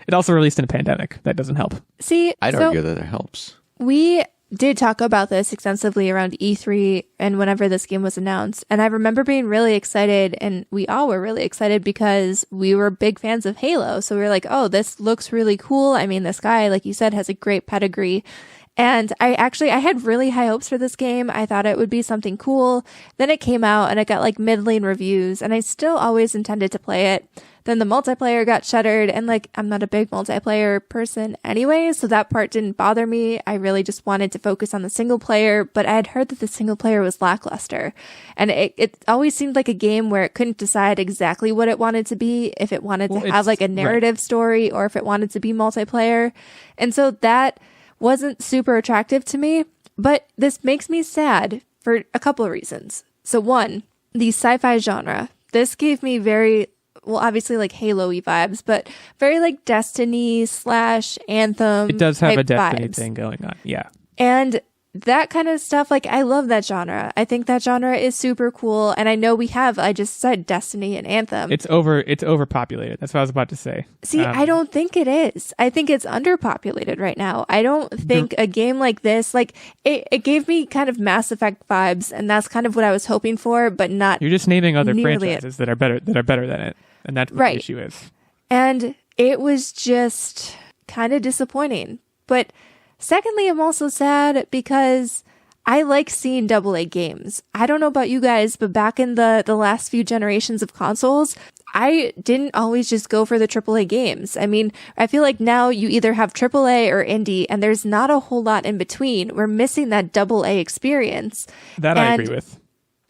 It also released in a pandemic. That doesn't help. See, I'd argue that it helps. We did talk about this extensively around E3 and whenever this game was announced. And I remember being really excited, and we all were really excited because we were big fans of Halo. So we were like, oh, this looks really cool. I mean, this guy, like you said, has a great pedigree. And I had really high hopes for this game. I thought it would be something cool. Then it came out and it got like middling reviews, and I still always intended to play it. Then the multiplayer got shuttered, and like, I'm not a big multiplayer person anyway, so that part didn't bother me. I really just wanted to focus on the single player, but I had heard that the single player was lackluster. And it always seemed like a game where it couldn't decide exactly what it wanted to be, if it wanted to have like a narrative story or if it wanted to be multiplayer. And so that wasn't super attractive to me, but this makes me sad for a couple of reasons. So one, the sci-fi genre. This gave me obviously like Halo-y vibes, but very like Destiny / Anthem. It does have a Destiny vibes. thing going on, yeah. And that kind of stuff, like, I love that genre. I think that genre is super cool. And I know I just said Destiny and Anthem. It's overpopulated. That's what I was about to say. See, I don't think it is. I think it's underpopulated right now. I don't think a game like this, like, it gave me kind of Mass Effect vibes, and that's kind of what I was hoping for, but not. You're just naming other franchises that are better than it. And that's what the issue is. And it was just kind of disappointing. But secondly, I'm also sad because I like seeing AA games. I don't know about you guys, but back in the last few generations of consoles, I didn't always just go for the AAA games. I mean, I feel like now you either have AAA or indie, and there's not a whole lot in between. We're missing that AA experience. That I agree with.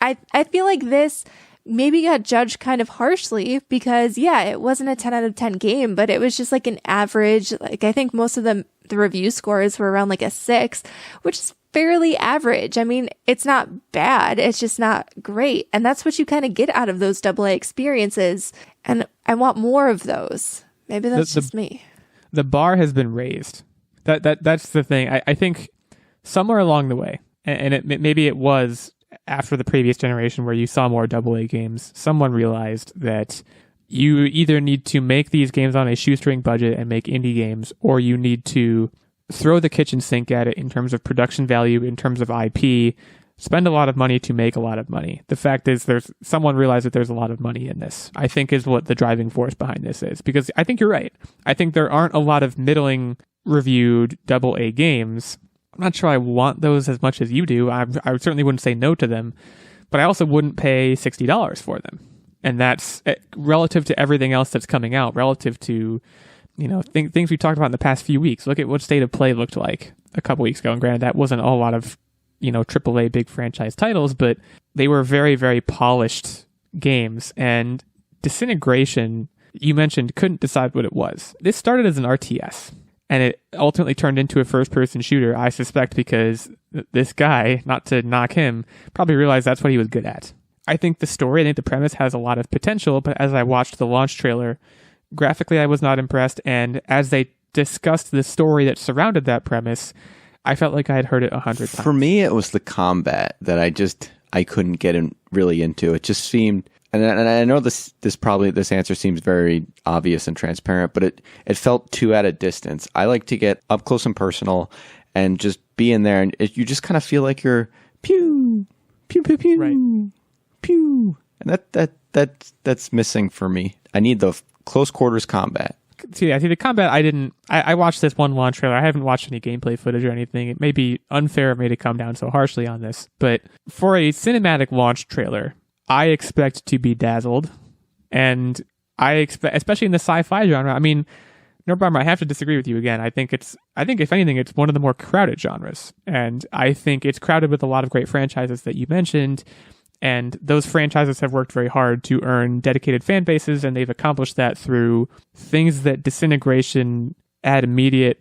I feel like this maybe got judged kind of harshly because, yeah, it wasn't a 10 out of 10 game, but it was just like an average. Like, I think most of the review scores were around like a 6, which is fairly average. I mean, it's not bad. It's just not great. And that's what you kind of get out of those AA experiences. And I want more of those. Maybe that's just me. The bar has been raised. That's the thing. I think somewhere along the way, and maybe it was after the previous generation where you saw more AA games, someone realized that you either need to make these games on a shoestring budget and make indie games, or you need to throw the kitchen sink at it in terms of production value, in terms of IP, spend a lot of money to make a lot of money. The fact is someone realized that there's a lot of money in this, I think, is what the driving force behind this is. Because I think you're right. I think there aren't a lot of middling reviewed AA games. I'm not sure I want those as much as you do. I certainly wouldn't say no to them, but I also wouldn't pay $60 for them. And that's relative to everything else that's coming out, relative to, things we talked about in the past few weeks. Look at what State of Play looked like a couple weeks ago. And granted, that wasn't a whole lot of, AAA big franchise titles, but they were very, very polished games. And Disintegration, you mentioned, couldn't decide what it was. This started as an RTS. And it ultimately turned into a first-person shooter, I suspect, because this guy, not to knock him, probably realized that's what he was good at. I think the premise has a lot of potential, but as I watched the launch trailer, graphically I was not impressed, and as they discussed the story that surrounded that premise, I felt like I had heard it 100 times. For me, it was the combat that I couldn't get really into. It just seemed... And I know this answer seems very obvious and transparent, but it felt too at a distance. I like to get up close and personal and just be in there, and you just kind of feel like you're pew, pew, pew, pew, right. pew. And that's missing for me. I need the close quarters combat. See, the combat, I watched this one launch trailer. I haven't watched any gameplay footage or anything. It may be unfair of me to come down so harshly on this, but for a cinematic launch trailer, I expect to be dazzled. And I expect, especially in the sci-fi genre, I mean, Nerdbomber, I have to disagree with you again. I think if anything, it's one of the more crowded genres. And I think it's crowded with a lot of great franchises that you mentioned. And those franchises have worked very hard to earn dedicated fan bases, and they've accomplished that through things that Disintegration at immediate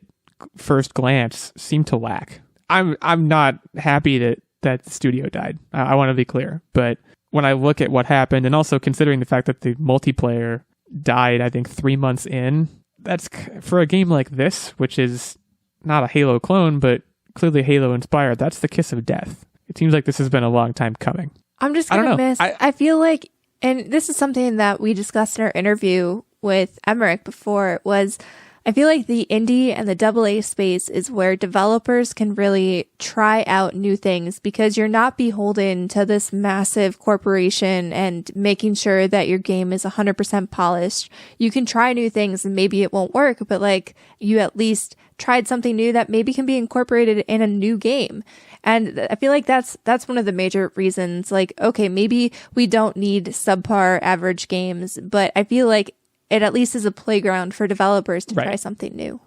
first glance seem to lack. I'm not happy that the studio died. I want to be clear. But when I look at what happened, and also considering the fact that the multiplayer died, I think 3 months in, that's for a game like this, which is not a Halo clone, but clearly Halo inspired, that's the kiss of death. It seems like this has been a long time coming. I'm just going to miss. I feel like, and this is something that we discussed in our interview with Emeric before, was I feel like the indie and the AA space is where developers can really try out new things because you're not beholden to this massive corporation and making sure that your game is 100% polished. You can try new things and maybe it won't work, but like you at least tried something new that maybe can be incorporated in a new game. And I feel like that's one of the major reasons, like, okay, maybe we don't need subpar average games, but I feel like it at least is a playground for developers to try something new.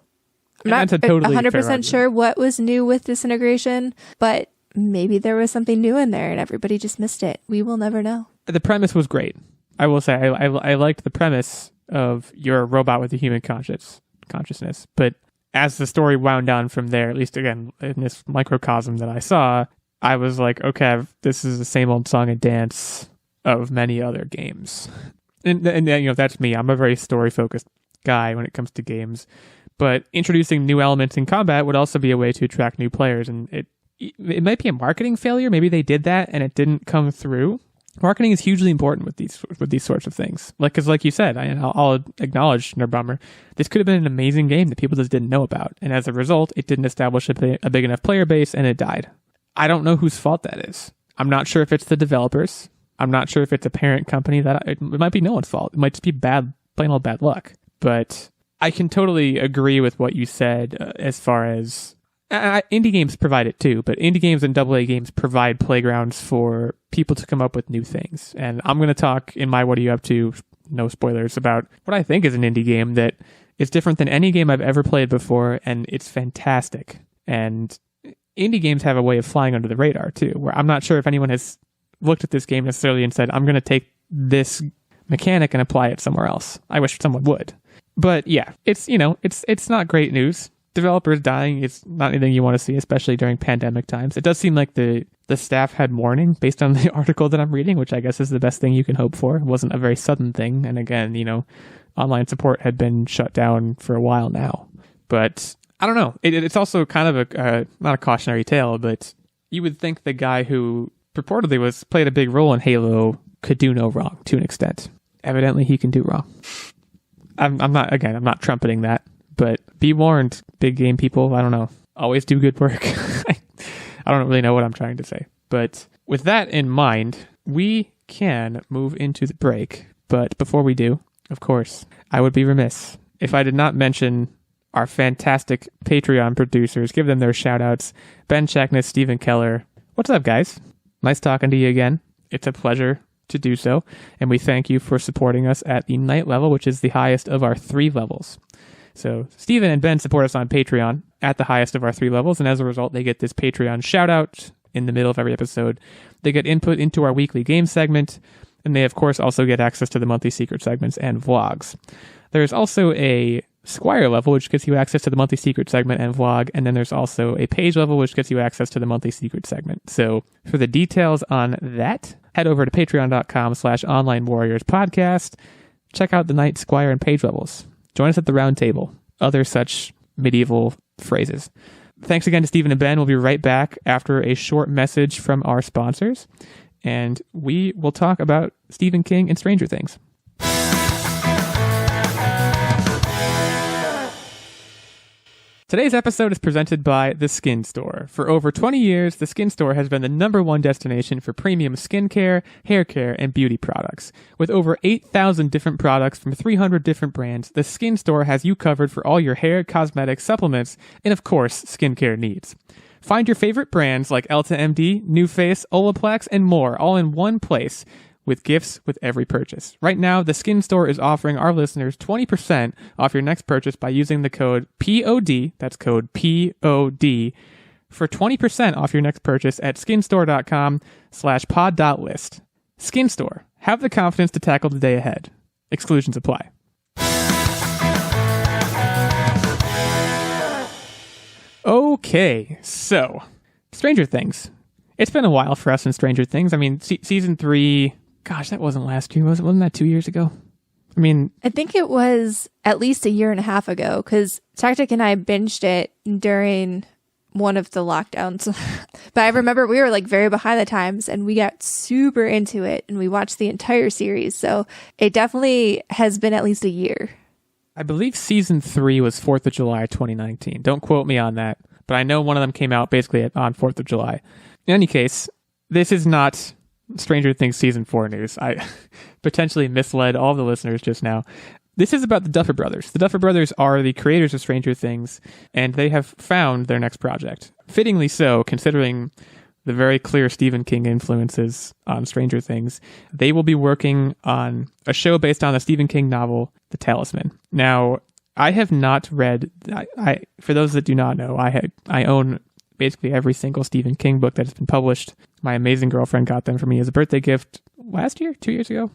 I'm not totally 100% sure what was new with Disintegration, but maybe there was something new in there and everybody just missed it. We will never know. The premise was great. I will say I liked the premise of you're a robot with a human consciousness, but as the story wound down from there, at least again, in this microcosm that I saw, I was like, okay, this is the same old song and dance of many other games. And you know, that's me. I'm a very story-focused guy when it comes to games. But introducing new elements in combat would also be a way to attract new players. And it might be a marketing failure. Maybe they did that and it didn't come through. Marketing is hugely important with these sorts of things. Because like you said, I'll acknowledge, Nerdbomber, this could have been an amazing game that people just didn't know about. And as a result, it didn't establish a big enough player base and it died. I don't know whose fault that is. I'm not sure if it's the developers. I'm not sure if it's a parent company. It might be no one's fault. It might just be plain old bad luck. But I can totally agree with what you said as far as indie games provide it too, but indie games and AA games provide playgrounds for people to come up with new things. And I'm going to talk in my What Are You Up To, no spoilers, about what I think is an indie game that is different than any game I've ever played before, and it's fantastic. And indie games have a way of flying under the radar too, where I'm not sure if anyone has looked at this game necessarily and said, I'm going to take this mechanic and apply it somewhere else. I wish someone would. But yeah, it's not great news. Developers dying is not anything you want to see, especially during pandemic times. It does seem like the staff had warning based on the article that I'm reading, which I guess is the best thing you can hope for. It wasn't a very sudden thing. And again, online support had been shut down for a while now. But I don't know. It's also kind of not a cautionary tale, but you would think the guy who purportedly played a big role in Halo could do no wrong to an extent. Evidently, he can do wrong. I'm not trumpeting that. But be warned, big game people, I don't know, always do good work. I don't really know what I'm trying to say. But with that in mind, we can move into the break. But before we do, of course, I would be remiss if I did not mention our fantastic Patreon producers, give them their shout-outs. Ben Shackness, Stephen Keller. What's up, guys? Nice talking to you again. It's a pleasure to do so. And we thank you for supporting us at the night level, which is the highest of our 3 levels. So Steven and Ben support us on Patreon at the highest of our 3 levels, and as a result, they get this Patreon shout-out in the middle of every episode. They get input into our weekly game segment, and they, of course, also get access to the monthly secret segments and vlogs. There's also a Squire level, which gets you access to the monthly secret segment and vlog, and then there's also a page level, which gets you access to the monthly secret segment. So for the details on that, head over to patreon.com/onlinewarriorspodcast. Check out the Knight, Squire, and page levels. Join us at the round table. Other such medieval phrases. Thanks again to Stephen and Ben. We'll be right back after a short message from our sponsors. And we will talk about Stephen King and Stranger Things. Today's episode is presented by The Skin Store. For over 20 years, The Skin Store has been the #1 destination for premium skincare, hair care, and beauty products. With over 8,000 different products from 300 different brands, The Skin Store has you covered for all your hair, cosmetics, supplements, and of course, skincare needs. Find your favorite brands like Elta MD, NuFace, Olaplex, and more, all in one place, with gifts with every purchase. Right now, the Skin Store is offering our listeners 20% off your next purchase by using the code POD, that's code POD, for 20% off your next purchase at skinstore.com/pod.list. Skin Store. Have the confidence to tackle the day ahead. Exclusions apply. Okay, so Stranger Things. It's been a while for us in Stranger Things. I mean, season 3... Gosh, that wasn't last year, was it? Wasn't that 2 years ago? I mean... I think it was at least a year and a half ago, because Techtic and I binged it during one of the lockdowns. But I remember we were like very behind the times, and we got super into it, and we watched the entire series. So it definitely has been at least a year. I believe season 3 was 4th of July 2019. Don't quote me on that, but I know one of them came out basically on 4th of July. In any case, this is not Stranger Things Season 4 news. I potentially misled all the listeners just now. This is about the Duffer Brothers. The Duffer Brothers are the creators of Stranger Things, and they have found their next project. Fittingly so, considering the very clear Stephen King influences on Stranger Things. They will be working on a show based on the Stephen King novel, The Talisman. Now, I have not read... for those that do not know, I own basically every single Stephen King book that has been published. My amazing girlfriend got them for me as a birthday gift last year, 2 years ago.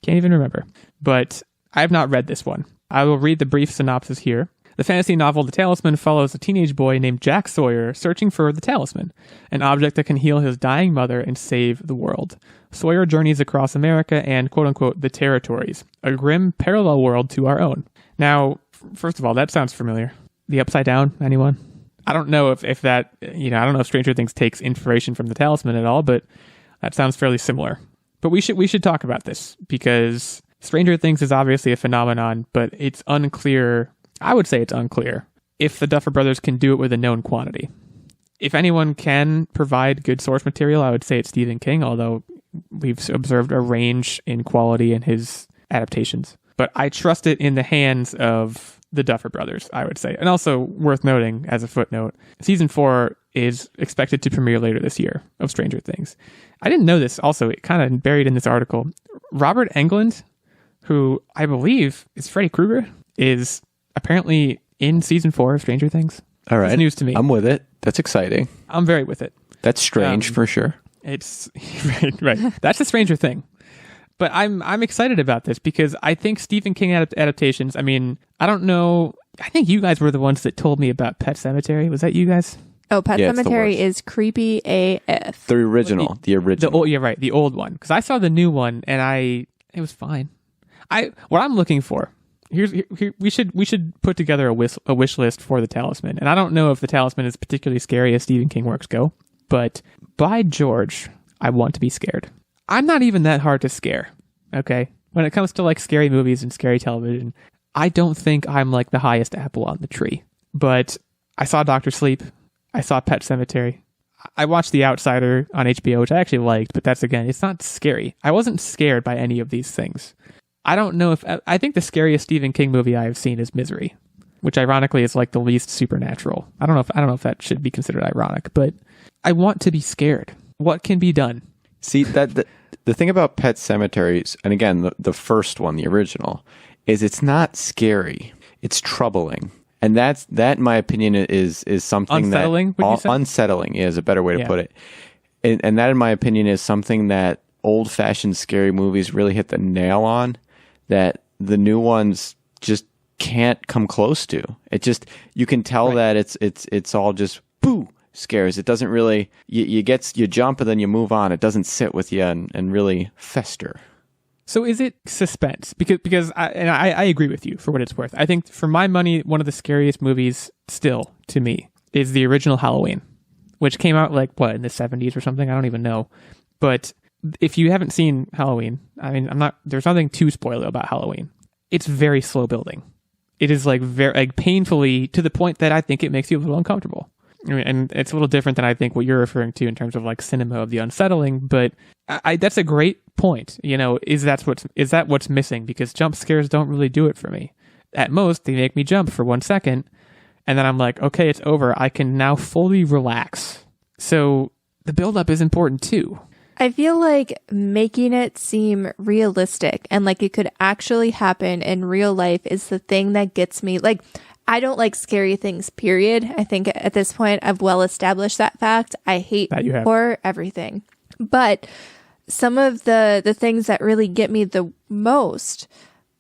Can't even remember. But I have not read this one. I will read the brief synopsis here. The fantasy novel The Talisman follows a teenage boy named Jack Sawyer searching for the Talisman, an object that can heal his dying mother and save the world. Sawyer journeys across America and, quote-unquote, the territories, a grim parallel world to our own. Now, first of all, that sounds familiar. The Upside Down, anyone? I don't know if that, I don't know if Stranger Things takes inspiration from The Talisman at all, but that sounds fairly similar. But we should talk about this, because Stranger Things is obviously a phenomenon, but it's unclear, I would say it's unclear, if the Duffer Brothers can do it with a known quantity. If anyone can provide good source material, I would say it's Stephen King, although we've observed a range in quality in his adaptations. But I trust it in the hands of the Duffer Brothers, I would say. And also, worth noting, as a footnote, Season 4 is expected to premiere later this year of Stranger Things. I didn't know this, also, it kind of buried in this article. Robert Englund, who I believe is Freddy Krueger, is apparently in Season 4 of Stranger Things. All right. It's news to me. I'm with it. That's exciting. I'm very with it. That's strange, for sure. It's right. That's a Stranger Thing. But I'm excited about this because I think Stephen King adaptations, I mean, I don't know. I think you guys were the ones that told me about Pet Sematary. Was that you guys? Oh, Pet Sematary is creepy AF. The original. The original. Yeah, right. The old one. Because I saw the new one and it was fine. What I'm looking for, we should put together a wish list for the Talisman. And I don't know if the Talisman is particularly scary as Stephen King works go, but by George, I want to be scared. I'm not even that hard to scare, okay? When it comes to like scary movies and scary television, I don't think I'm like the highest apple on the tree. But I saw Dr. Sleep. I saw Pet Sematary. I watched The Outsider on HBO, which I actually liked, but that's, again, it's not scary. I wasn't scared by any of these things. I don't know I think the scariest Stephen King movie I have seen is Misery, which ironically is like the least supernatural. I don't know if that should be considered ironic, but I want to be scared. What can be done? See, the thing about Pet Sematary, and again, the first one, the original, is it's not scary. It's troubling. And that, in my opinion, is something unsettling, that... Unsettling is a better way to put it. And that, in my opinion, is something that old-fashioned scary movies really hit the nail on, that the new ones just can't come close to. It just... You can tell that it's all just... boo! Scares. It doesn't really, you jump and then you move on. It doesn't sit with you and really fester. So is it suspense? Because I agree with you for what it's worth. I think for my money, one of the scariest movies still to me is the original Halloween, which came out like in the 70s or something. I don't even know. But if you haven't seen Halloween, I mean, there's nothing too spoiler about Halloween. It's very slow building. it is like very like painfully to the point that I think it makes you a little uncomfortable. I mean, and it's a little different than I think what you're referring to in terms of like cinema of the unsettling, but that's a great point. You know, is that what's missing? Because jump scares don't really do it for me. At most, they make me jump for 1 second, and then I'm like, okay, it's over. I can now fully relax. So the buildup is important too. I feel like making it seem realistic and like it could actually happen in real life is the thing that gets me. Like, I don't like scary things, period. I think at this point, I've well established that fact. I hate horror, everything. But some of the things that really get me the most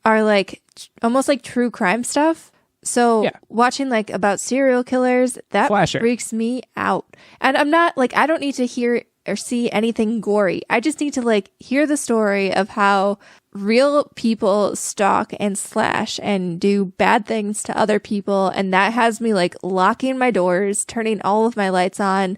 are like almost like true crime stuff. So watching like about serial killers, that freaks me out. And I'm not like, I don't need to hear or see anything gory. I just need to like hear the story of how real people stalk and slash and do bad things to other people. And that has me like locking my doors, turning all of my lights on,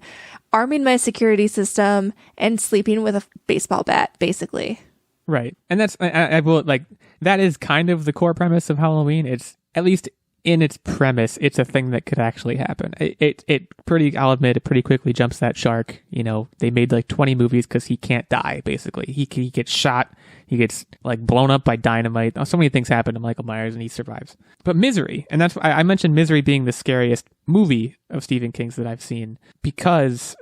arming my security system, and sleeping with a baseball bat, basically. Right. And that's, I will like, that is kind of the core premise of Halloween. It's at least in its premise, it's a thing that could actually happen. I'll admit, it pretty quickly jumps that shark. You know, they made like 20 movies because he can't die, basically. He gets shot. He gets like blown up by dynamite. So many things happen to Michael Myers and he survives. But Misery, and that's I mentioned Misery being the scariest movie of Stephen King's that I've seen because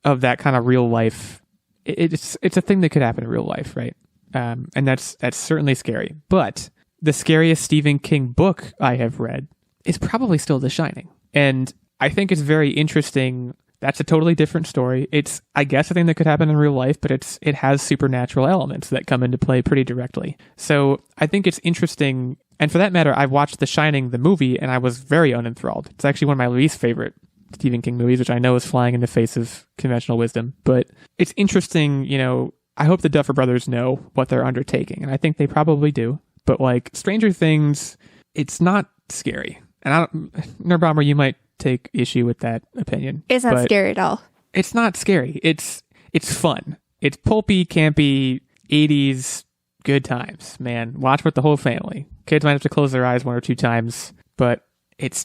of that kind of real life. It's a thing that could happen in real life, right? And that's certainly scary. But the scariest Stephen King book I have read is probably still The Shining. And I think it's very interesting. That's a totally different story. It's, I guess, a thing that could happen in real life, but it has supernatural elements that come into play pretty directly. So I think it's interesting. And for that matter, I watched The Shining, the movie, and I was very unenthralled. It's actually one of my least favorite Stephen King movies, which I know is flying in the face of conventional wisdom. But it's interesting, you know, I hope the Duffer Brothers know what they're undertaking. And I think they probably do. But like Stranger Things, it's not scary. And Nerdbomber, you might take issue with that opinion. It's not scary at all. It's not scary. It's fun. It's pulpy, campy, 80s, good times, man. Watch with the whole family. Kids might have to close their eyes 1 or 2 times, but it's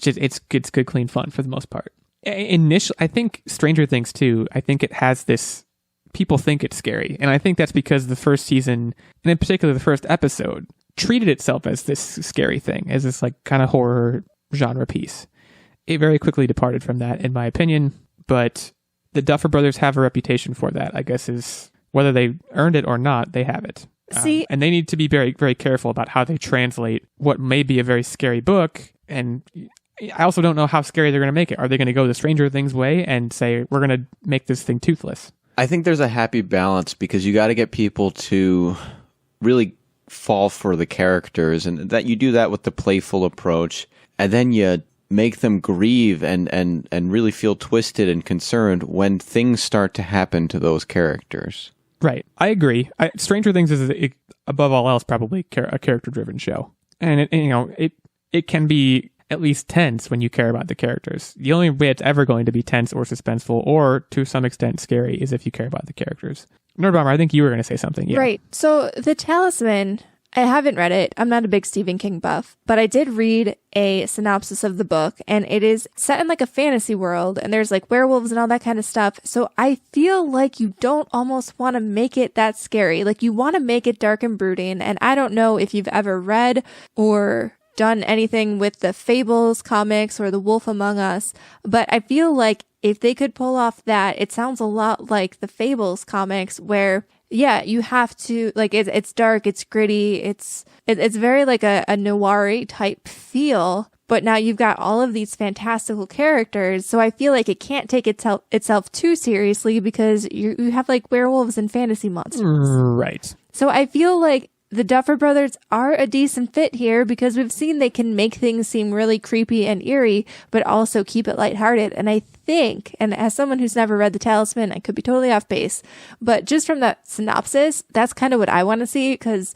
good, clean fun for the most part. Initially, I think Stranger Things too, I think it has this, people think it's scary. And I think that's because the first season, and in particular the first episode, treated itself as this scary thing, as this like kind of horror genre piece. It very quickly departed from that, in my opinion, but the Duffer Brothers have a reputation for that, I guess, is whether they earned it or not, they have it. See, and they need to be very, very careful about how they translate what may be a very scary book. And I also don't know how scary they're going to make it. Are they going to go the Stranger Things way and say, we're going to make this thing toothless? I think there's a happy balance because you got to get people to really fall for the characters, and that you do that with the playful approach, and then you make them grieve and really feel twisted and concerned when things start to happen to those characters. Right. I agree. Stranger Things is, above all else, probably a character-driven show. And it can be at least tense when you care about the characters. The only way it's ever going to be tense or suspenseful or, to some extent, scary is if you care about the characters. Nerdbomber, I think you were going to say something. Yeah. Right. So The Talisman, I haven't read it. I'm not a big Stephen King buff, but I did read a synopsis of the book, and it is set in like a fantasy world, and there's like werewolves and all that kind of stuff. So I feel like you don't almost want to make it that scary. Like you want to make it dark and brooding. And I don't know if you've ever read or done anything with the Fables comics or The Wolf Among Us, but I feel like if they could pull off that, it sounds a lot like the Fables comics where, yeah, you have to, like, it's dark, it's gritty, it's very like a noir type feel, but now you've got all of these fantastical characters, so I feel like it can't take itself too seriously because you have like werewolves and fantasy monsters. Right. So I feel like the Duffer Brothers are a decent fit here because we've seen they can make things seem really creepy and eerie, but also keep it lighthearted. And I think, and as someone who's never read The Talisman, I could be totally off base, but just from that synopsis, that's kind of what I want to see because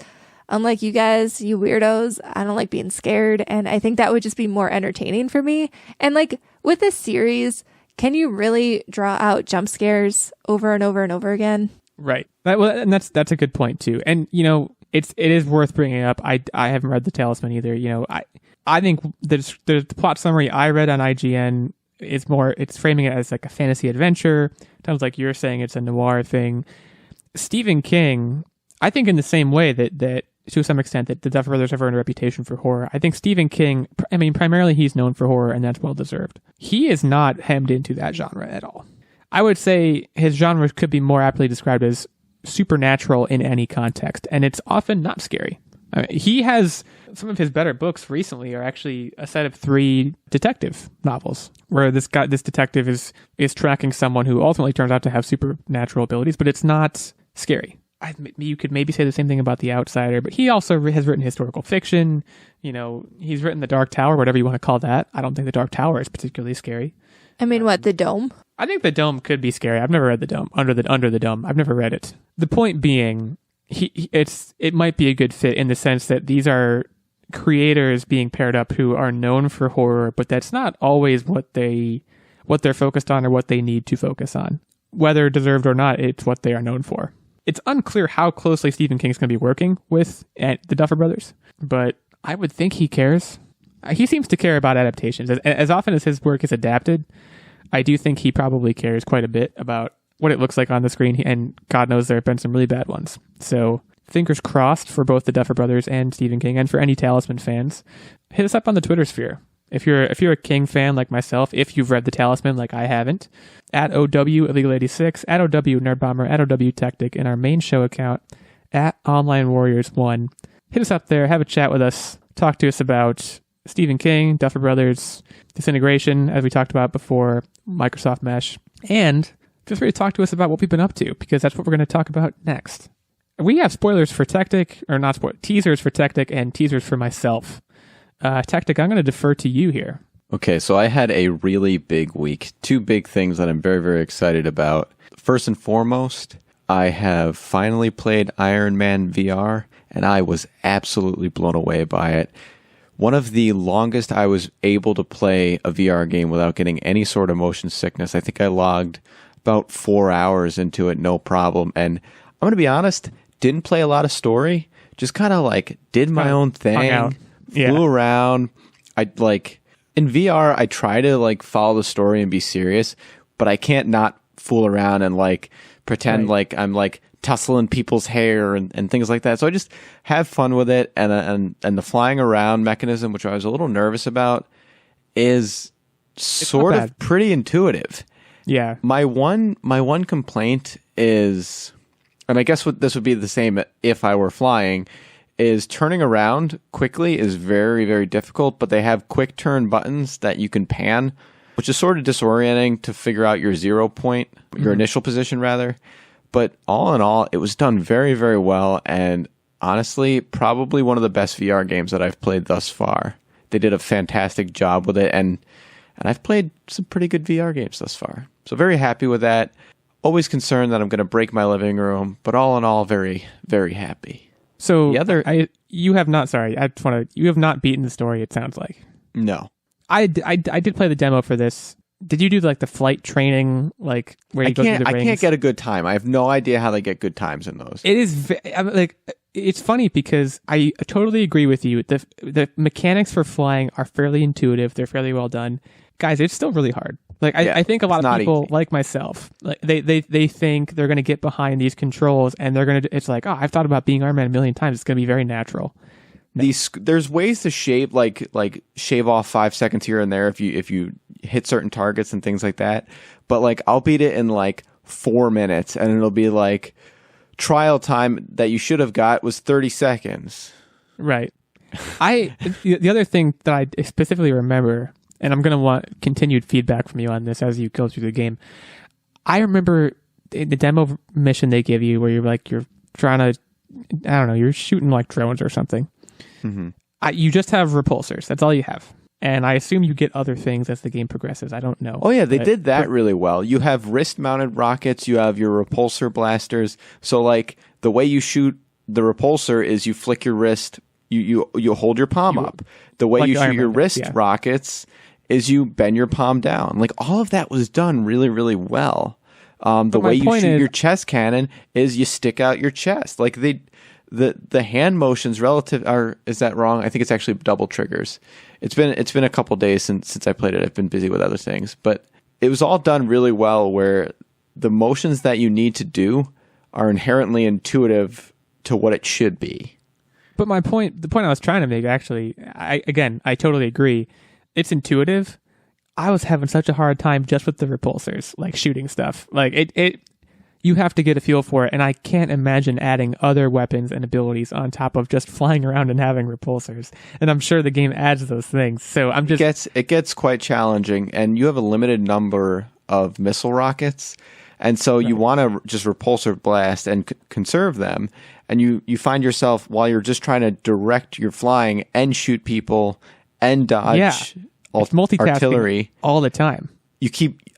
unlike you guys, you weirdos, I don't like being scared. And I think that would just be more entertaining for me. And like with this series, can you really draw out jump scares over and over and over again? Right. And that's a good point too. And, you know, it is worth bringing up. I haven't read The Talisman either. You know, I think the plot summary I read on IGN is more, it's framing it as like a fantasy adventure. Sounds like you're saying it's a noir thing. Stephen King, I think in the same way that to some extent that the Duffer Brothers have earned a reputation for horror. I think Stephen King, I mean, primarily he's known for horror, and that's well deserved. He is not hemmed into that genre at all. I would say his genre could be more aptly described as supernatural in any context, and it's often not scary. I mean, he has some of his better books recently are actually a set of 3 detective novels where this detective is tracking someone who ultimately turns out to have supernatural abilities, but it's not scary. You could maybe say the same thing about The Outsider, but he also has written historical fiction. You know, he's written The Dark Tower, whatever you want to call that. I don't think The Dark Tower is particularly scary. I mean, what, The Dome? I think The Dome could be scary. I've never read The Dome. Under the Dome. I've never read it. The point being, it might be a good fit in the sense that these are creators being paired up who are known for horror, but that's not always what they're focused on or what they need to focus on. Whether deserved or not, it's what they are known for. It's unclear how closely Stephen King's going to be working with the Duffer Brothers, but I would think he cares. He seems to care about adaptations. As often as his work is adapted, I do think he probably cares quite a bit about what it looks like on the screen, and God knows there have been some really bad ones. So fingers crossed for both the Duffer Brothers and Stephen King, and for any Talisman fans. Hit us up on the Twitter sphere. If you're a King fan like myself, if you've read the Talisman like I haven't, at OW Illeagle86, at OW Nerdbomber, at OW Techtic, and our main show account, at Online Warriors 1. Hit us up there, have a chat with us, talk to us about Stephen King, Duffer Brothers, Disintegration, as we talked about before, Microsoft Mesh, and feel free to talk to us about what we've been up to, because that's what we're going to talk about next. We have spoilers for Techtic, or not spoilers, teasers for Techtic and teasers for myself. Techtic, I'm going to defer to you here. Okay, so I had a really big week. 2 big things that I'm very, very excited about. First and foremost, I have finally played Iron Man VR, and I was absolutely blown away by it. One of the longest I was able to play a VR game without getting any sort of motion sickness. I think I logged about 4 hours into it, no problem. And I'm going to be honest, didn't play a lot of story, just kind of like did my own thing, flew around. I like in VR, I try to like follow the story and be serious, but I can't not fool around and like pretend like I'm like tussling people's hair and things like that. So I just have fun with it, and the flying around mechanism, which I was a little nervous about, is sort of pretty intuitive. Yeah. My one complaint is, and I guess this would be the same if I were flying, is turning around quickly is very, very difficult, but they have quick turn buttons that you can pan, which is sort of disorienting to figure out your 0 point, your initial position rather. But all in all, it was done very, very well, and honestly, probably one of the best VR games that I've played thus far. They did a fantastic job with it, and I've played some pretty good VR games thus far. So very happy with that. Always concerned that I'm going to break my living room, but all in all, very, very happy. So you have not beaten the story, it sounds like. No. I did play the demo for this. Did you do like the flight training, like where you go through the rings? I can't get a good time. I have no idea how they get good times in those. It is it's funny because I totally agree with you. The mechanics for flying are fairly intuitive. They're fairly well done. Guys, it's still really hard. Like I think a lot of people like myself, like they think they're going to get behind these controls and they're going to. It's like, oh, I've thought about being Iron Man a million times. It's going to be very natural. There's ways to shave shave off 5 seconds here and there if you hit certain targets and things like that. But like I'll beat it in like 4 minutes, and it'll be like trial time that you should have got was 30 seconds. Right. The other thing that I specifically remember, and I'm going to want continued feedback from you on this as you go through the game. I remember the demo mission they give you where you're trying to, I don't know, you're shooting like drones or something. Mm-hmm. You just have repulsors. That's all you have. And I assume you get other things as the game progresses. I don't know. Oh, yeah, they did that really well. You have wrist-mounted rockets. You have your repulsor blasters. So, like, the way you shoot the repulsor is you flick your wrist, you hold your palm up. The way you shoot your wrist rockets is you bend your palm down. Like, all of that was done really, really well. The way you shoot your chest cannon is you stick out your chest. Like, the hand motions relative is that wrong? I think it's actually double triggers. It's been a couple days since I played it. I've been busy with other things, but it was all done really well where the motions that you need to do are inherently intuitive to what it should be. But the point I was trying to make, actually, I totally agree. It's intuitive. I was having such a hard time just with the repulsors, like shooting stuff. Like you have to get a feel for it, and I can't imagine adding other weapons and abilities on top of just flying around and having repulsors. And I'm sure the game adds those things. So it gets quite challenging, and you have a limited number of missile rockets, and so you want to just repulsor blast and conserve them. And you find yourself, while you're just trying to direct your flying and shoot people and dodge multitasking artillery all the time.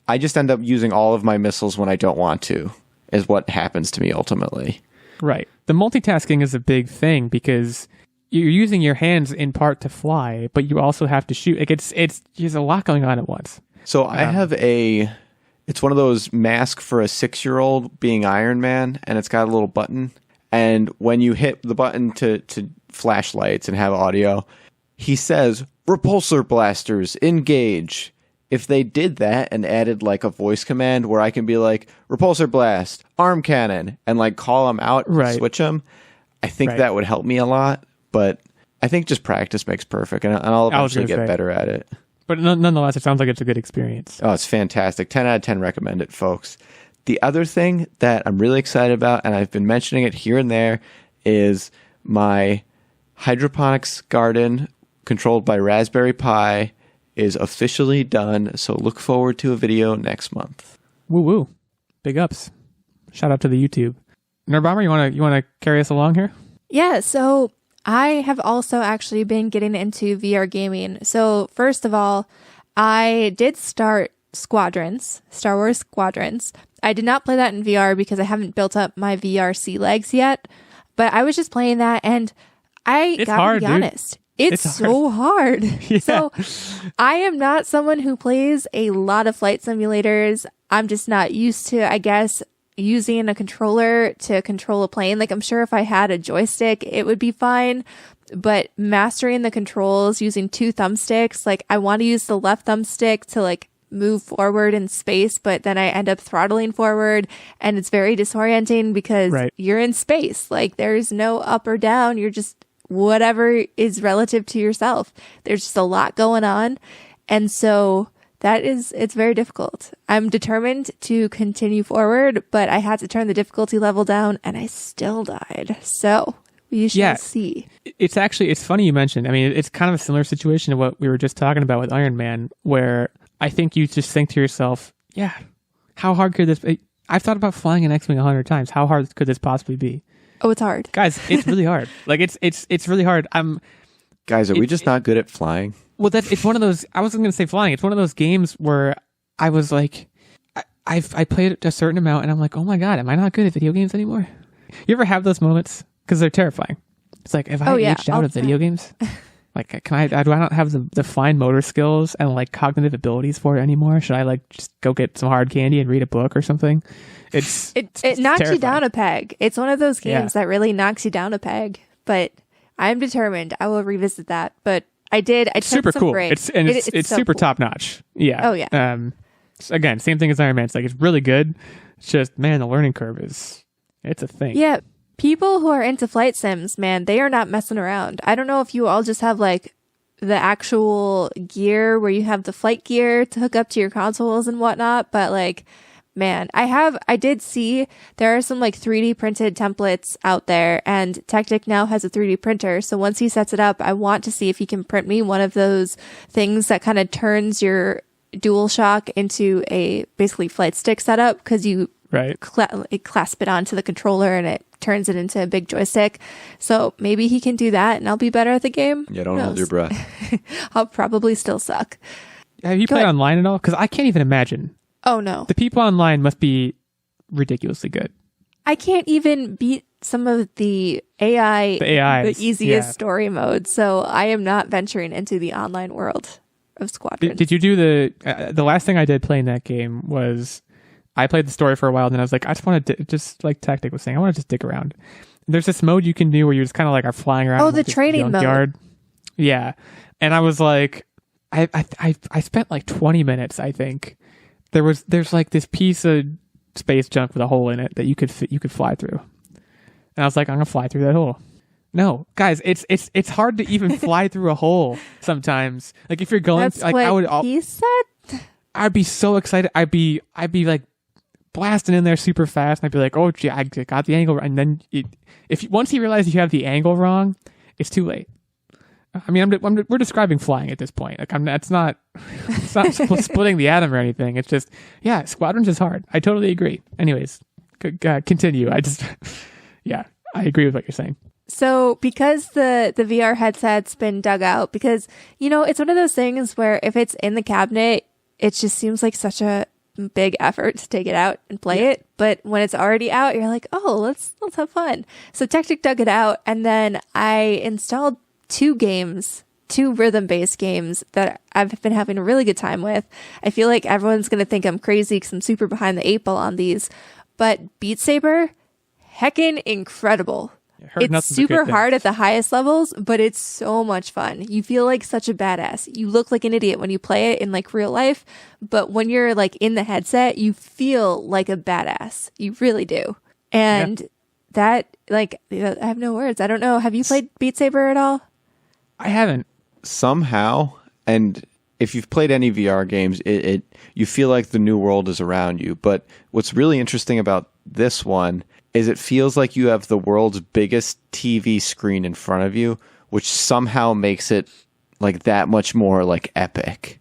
I just end up using all of my missiles when I don't want to, is what happens to me ultimately. Right. The multitasking is a big thing because you're using your hands in part to fly, but you also have to shoot. Like there's a lot going on at once. So I have it's one of those mask for a 6-year-old being Iron Man, and it's got a little button. And when you hit the button to flash lights and have audio, he says, "Repulsor blasters, engage." If they did that and added like a voice command where I can be like, "Repulsor blast, arm cannon," and like call them out, switch them, I think that would help me a lot. But I think just practice makes perfect, and I'll eventually get better at it. But nonetheless, it sounds like it's a good experience. Oh, it's fantastic. 10 out of 10 recommend it, folks. The other thing that I'm really excited about, and I've been mentioning it here and there, is my hydroponics garden controlled by Raspberry Pi is officially done. So look forward to a video next month. Woo woo. Big ups. Shout out to the YouTube. Nerdbomber, you wanna carry us along here? Yeah, so I have also actually been getting into VR gaming. So first of all, I did start Squadrons, Star Wars Squadrons. I did not play that in VR because I haven't built up my VR sea legs yet, but I was just playing that, and It's hard, to be honest, it's so hard. Yeah. So I am not someone who plays a lot of flight simulators. I'm just not used to, I guess, using a controller to control a plane. Like, I'm sure if I had a joystick, it would be fine. But mastering the controls using 2 thumbsticks, like I want to use the left thumbstick to like move forward in space, but then I end up throttling forward, and it's very disorienting because you're in space. Like there's no up or down. You're just whatever is relative to yourself. There's just a lot going on. And so it's very difficult. I'm determined to continue forward, but I had to turn the difficulty level down, and I still died. So we shall see. It's funny you mentioned, I mean, it's kind of a similar situation to what we were just talking about with Iron Man, where I think you just think to yourself, how hard could this be? I've thought about flying an X-Wing 100 times. How hard could this possibly be? Oh, it's hard. Guys, it's really hard. Like it's really hard. Guys, are we just not good at flying? Well, it's one of those, I wasn't going to say flying. It's one of those games where I was like, I played it a certain amount, and I'm like, oh my God, am I not good at video games anymore? You ever have those moments? Because they're terrifying. It's like, if I aged out of video games, like, do I not have the fine motor skills and like cognitive abilities for it anymore? Should I like just go get some hard candy and read a book or something? It knocks terrifying. you down a peg. It's one of those games that really knocks you down a peg. But I'm determined. I will revisit that. But I took super some cool. breaks. It's so super cool. top notch. Yeah. Oh yeah. Again, same thing as Iron Man. It's like, it's really good. It's just, man, the learning curve it's a thing. Yeah. People who are into flight sims, man, they are not messing around. I don't know if you all just have like the actual gear where you have the flight gear to hook up to your consoles and whatnot, but like, man, I did see there are some like 3D printed templates out there, and Techtic now has a 3D printer. So once he sets it up, I want to see if he can print me one of those things that kind of turns your DualShock into a basically flight stick setup, because you clasp it onto the controller and it turns it into a big joystick. So maybe he can do that, and I'll be better at the game. Yeah, don't hold your breath. I'll probably still suck. Have you played online at all? Because I can't even imagine. Oh no. The people online must be ridiculously good. I can't even beat some of the AIs, the easiest story mode. So I am not venturing into the online world of Squadrons. Did you do the last thing I did playing that game was I played the story for a while, and then I was like, I just want to, just like Tactic was saying, I want to just dig around. there's this mode you can do where you're just kind of like are flying around. Oh, the training mode. Yeah. And I was like, I spent like 20 minutes, I think. There's like this piece of space junk with a hole in it that you could fly through. And I was like, I'm going to fly through that hole. No, guys, it's hard to even fly through a hole sometimes. Like if you're going, That's like what he said. I'd be so excited. I'd be like blasting in there super fast, and I'd be like, "Oh, gee, I got the angle." And then once he realizes you have the angle wrong, it's too late. I mean, we're describing flying at this point. Like it's not splitting the atom or anything. It's just, yeah, Squadrons is hard. I totally agree. Anyways, continue. Yeah, I agree with what you're saying. So because the VR headset's been dug out, because, it's one of those things where if it's in the cabinet, it just seems like such a big effort to take it out and play it. But when it's already out, you're like, oh, let's have fun. So Techtic dug it out, and then I installed two rhythm-based games that I've been having a really good time with. I feel like everyone's going to think I'm crazy because I'm super behind the 8 ball on these. But Beat Saber, heckin' incredible. It's super hard at the highest levels, but it's so much fun. You feel like such a badass. You look like an idiot when you play it in like real life, but when you're like in the headset, you feel like a badass. You really do. And that, like, I have no words. I don't know. Have you played Beat Saber at all? I haven't. Somehow, and if you've played any VR games, you feel like the new world is around you. But what's really interesting about this one is it feels like you have the world's biggest TV screen in front of you, which somehow makes it like that much more like epic.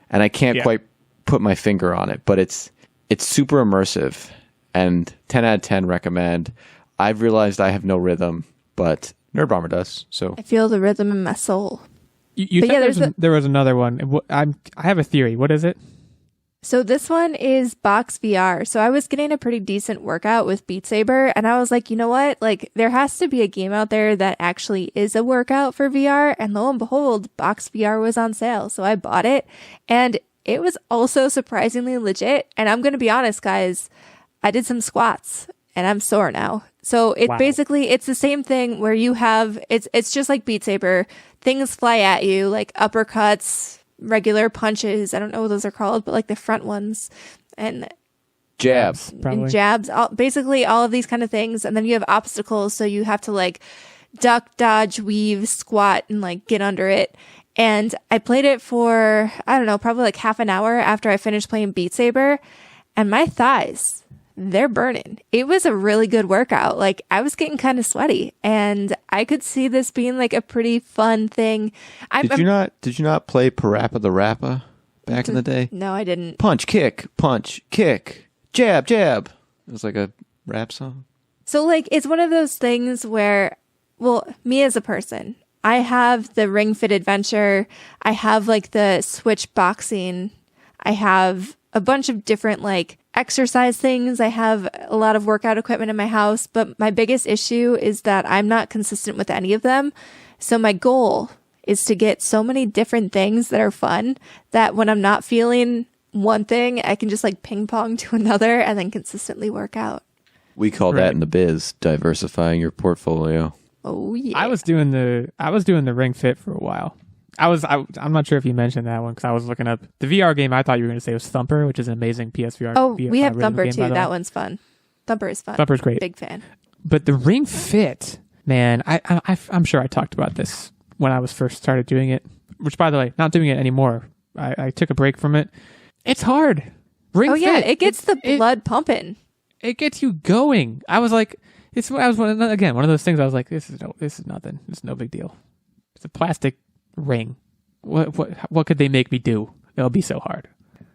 And I can't quite put my finger on it, but it's super immersive, and 10 out of 10 recommend. I've realized I have no rhythm, but Nerdbomber does. So I feel the rhythm in my soul. You said there was another one. I have a theory. What is it? So this one is BoxVR. So I was getting a pretty decent workout with Beat Saber, and I was like, you know what? Like, there has to be a game out there that actually is a workout for VR. And lo and behold, BoxVR was on sale. So I bought it, and it was also surprisingly legit. And I'm going to be honest, guys, I did some squats and I'm sore now. So basically, it's the same thing where you have, it's just like Beat Saber. Things fly at you, like uppercuts, regular punches. I don't know what those are called, but like the front ones, and jabs, and jabs, basically all of these kind of things. And then you have obstacles. So you have to like duck, dodge, weave, squat, and like get under it. And I played it for, I don't know, probably like half an hour after I finished playing Beat Saber, and my thighs, they're burning. It was a really good workout. Like, I was getting kind of sweaty, and I could see this being like a pretty fun thing. Did you not play Parappa the Rappa back in the day? No, I didn't. Punch, kick, jab, jab. It was like a rap song. So like, it's one of those things where, well, me as a person, I have the Ring Fit Adventure. I have like the Switch boxing. I have a bunch of different like exercise things. I have a lot of workout equipment in my house, but my biggest issue is that I'm not consistent with any of them. So my goal is to get so many different things that are fun that when I'm not feeling one thing, I can just like ping pong to another and then consistently work out. We call that in the biz diversifying your portfolio. Oh yeah. I was doing the Ring Fit for a while. I'm not sure if you mentioned that one because I was looking up the VR game. I thought you were going to say was Thumper, which is an amazing PSVR. Oh, we have Thumper game, too. That one's fun. Thumper is fun. Thumper's great. Big fan. But the Ring Fit, man, I'm sure I talked about this when I was first started doing it. Which, by the way, not doing it anymore. I took a break from it. It's hard. Ring Fit. Yeah, it gets the blood pumping. It gets you going. I was like, one of those things. I was like, this is nothing. It's no big deal. It's a plastic ring. What could they make me do? It'll be so hard.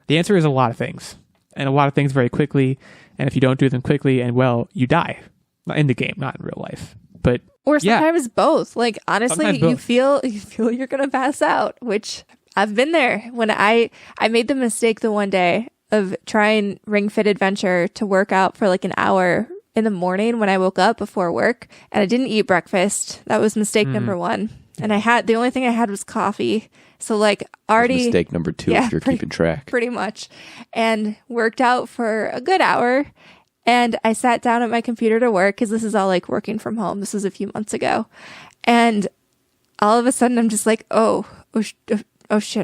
The answer is a lot of things, and a lot of things very quickly. And if you don't do them quickly and well, you die. Not in the game, not in real life. But sometimes both. Like, honestly, you feel you're gonna pass out, which I've been there. When I made the mistake the one day of trying Ring Fit Adventure to work out for like an hour in the morning when I woke up before work, and I didn't eat breakfast. That was mistake number one. And the only thing I had was coffee. So like already mistake number two if you're keeping track. Pretty much. And worked out for a good hour. And I sat down at my computer to work because this is all like working from home. This was a few months ago. And all of a sudden I'm just like, oh shit,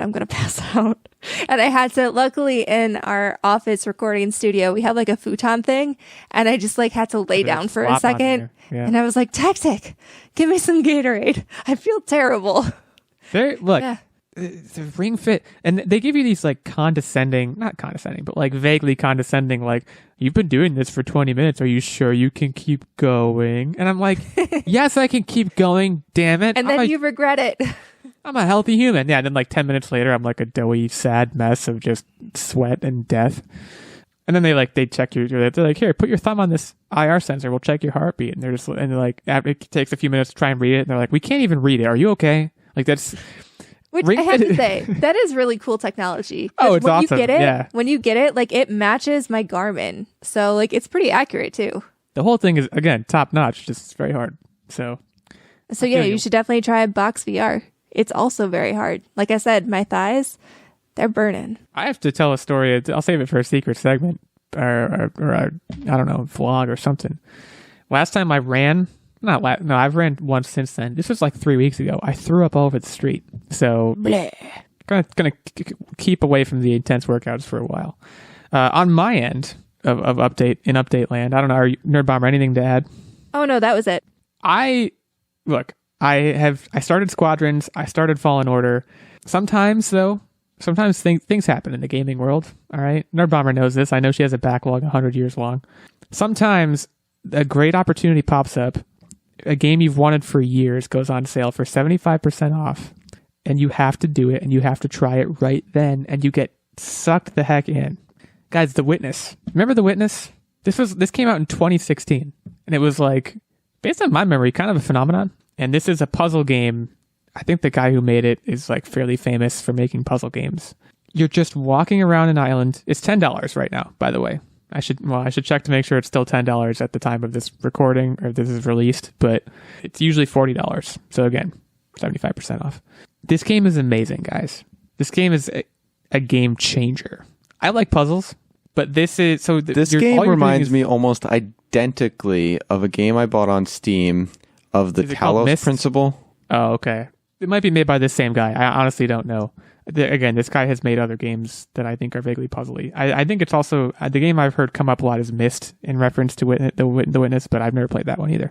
I'm going to pass out. And I had to, luckily in our office recording studio, we have like a futon thing. And I just like had to lay down for a second. Yeah. And I was like, Techtic, give me some Gatorade. I feel terrible. The Ring Fit, and they give you these like not condescending, but like vaguely condescending, like, you've been doing this for 20 minutes. Are you sure you can keep going? And I'm like, yes, I can keep going. Damn it. And then you regret it. I'm a healthy human. Yeah. And then like 10 minutes later, I'm like a doughy, sad mess of just sweat and death. And then they check they're like, here, put your thumb on this IR sensor. We'll check your heartbeat. And they're like, it takes a few minutes to try and read it. And they're like, we can't even read it. Are you okay? Like that's... Which I have to say, that is really cool technology. Oh, it's when awesome. When you get it, like it matches my Garmin. So like it's pretty accurate too. The whole thing is, again, top notch. Just very hard. So yeah, you should definitely try BoxVR. It's also very hard. Like I said, my thighs, they're burning. I have to tell a story. I'll save it for a secret segment or I don't know, vlog or something. Last time I ran... I've ran once since then. This was like 3 weeks ago. I threw up all over the street. So, gonna keep away from the intense workouts for a while. On my end of update land, I don't know, are you, Nerdbomber, anything to add? Oh no, that was it. I started Squadrons. I started Fallen Order. Sometimes things happen in the gaming world. All right, Nerdbomber knows this. I know she has a backlog 100 years long. Sometimes a great opportunity pops up. A game you've wanted for years goes on sale for 75% off, and you have to do it, and you have to try it right then, and you get sucked the heck in. Guys, The Witness. Remember The Witness? This came out in 2016, and it was like, based on my memory, kind of a phenomenon. And this is a puzzle game. I think the guy who made it is like fairly famous for making puzzle games. You're just walking around an island. It's $10 right now, by the way. I should check to make sure it's still $10 at the time of this recording or this is released, but it's usually $40. So again, 75% off. This game is amazing, guys. This game is a game changer. I like puzzles, but this game reminds me almost identically of a game I bought on Steam of the Talos Principle. Oh, okay. It might be made by the same guy. I honestly don't know. Again, this guy has made other games that I think are vaguely puzzly. I think it's also the game I've heard come up a lot is Myst in reference to the Witness, but I've never played that one either.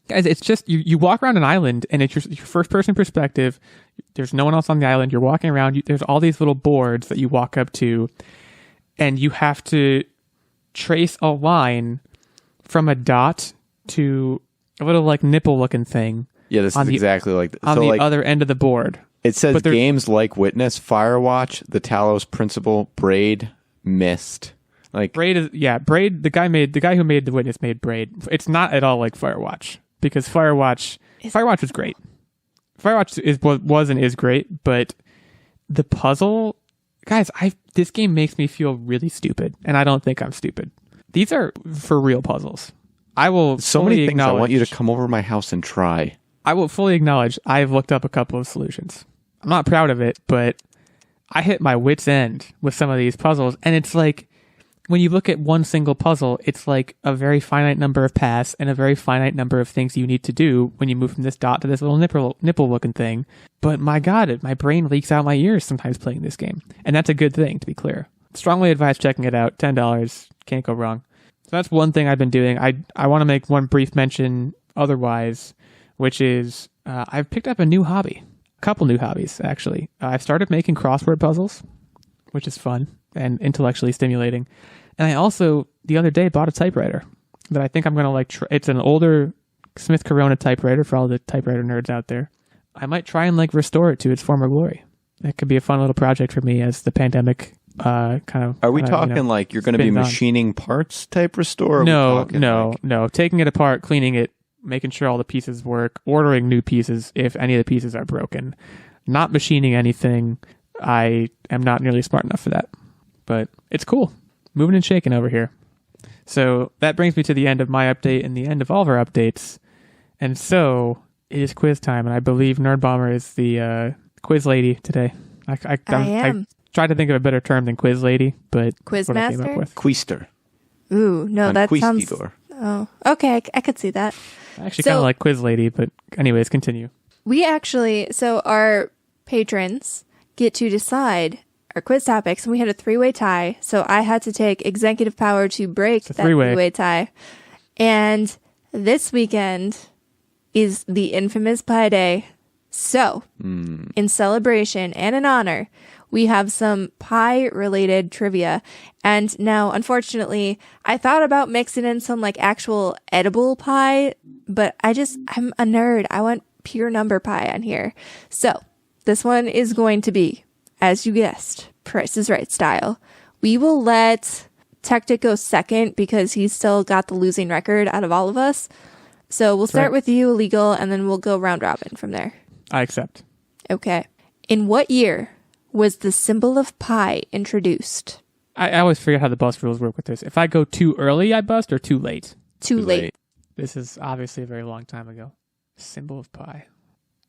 Guys, it's just you walk around an island and it's your first person perspective. There's no one else on the island. You're walking around. There's all these little boards that you walk up to, and you have to trace a line from a dot to a little like nipple looking thing. Yeah, this is exactly like on the other end of the board. It says games like Witness, Firewatch, The Talos Principle, Braid, Myst. Like Braid is Braid. The guy who made The Witness made Braid. It's not at all like Firewatch because Firewatch was great. Firewatch was and is great, but the puzzle, guys, this game makes me feel really stupid, and I don't think I'm stupid. These are for real puzzles. I will so many things I want you to come over my house and try. I will fully acknowledge I've looked up a couple of solutions. I'm not proud of it, but I hit my wit's end with some of these puzzles. And it's like, when you look at one single puzzle, it's like a very finite number of paths and a very finite number of things you need to do when you move from this dot to this little nipple looking thing. But my God, my brain leaks out my ears sometimes playing this game. And that's a good thing, to be clear. Strongly advise checking it out. $10. Can't go wrong. So that's one thing I've been doing. I want to make one brief mention otherwise, which is I've picked up a new hobby. A couple new hobbies, actually. I've started making crossword puzzles, which is fun and intellectually stimulating. And I also, the other day, bought a typewriter that I think I'm going to like. It's an older Smith Corona typewriter for all the typewriter nerds out there. I might try and like restore it to its former glory. That could be a fun little project for me as the pandemic kind of... Are we talking like you're going to be machining parts type restore? No. Taking it apart, cleaning it, making sure all the pieces work, ordering new pieces if any of the pieces are broken, not machining anything. I am not nearly smart enough for that, but it's cool. Moving and shaking over here. So that brings me to the end of my update and the end of all of our updates. And so it is quiz time, and I believe Nerdbomber is the quiz lady today. I am. I tried to think of a better term than quiz lady, but quiz master? Queester. Ooh, no, that sounds... Conquistador. Oh, okay. I could see that. I actually kind of like Quiz Lady, but anyways, continue. We actually, so our patrons get to decide our quiz topics, and we had a 3-way tie. So I had to take executive power to break that 3-way tie. And this weekend is the infamous Pi Day. So, in celebration and in honor, we have some pie-related trivia. And now, unfortunately, I thought about mixing in some like actual edible pie, but I'm a nerd. I want pure number pie on here. So, this one is going to be, as you guessed, Price is Right style. We will let Techtic go second because he's still got the losing record out of all of us. So we'll start with you, Illeagle, and then we'll go round robin from there. I accept. Okay. In what year was the symbol of pi introduced? I always forget how the bust rules work with this. If I go too early, I bust, or too late? Too late. This is obviously a very long time ago. Symbol of pi.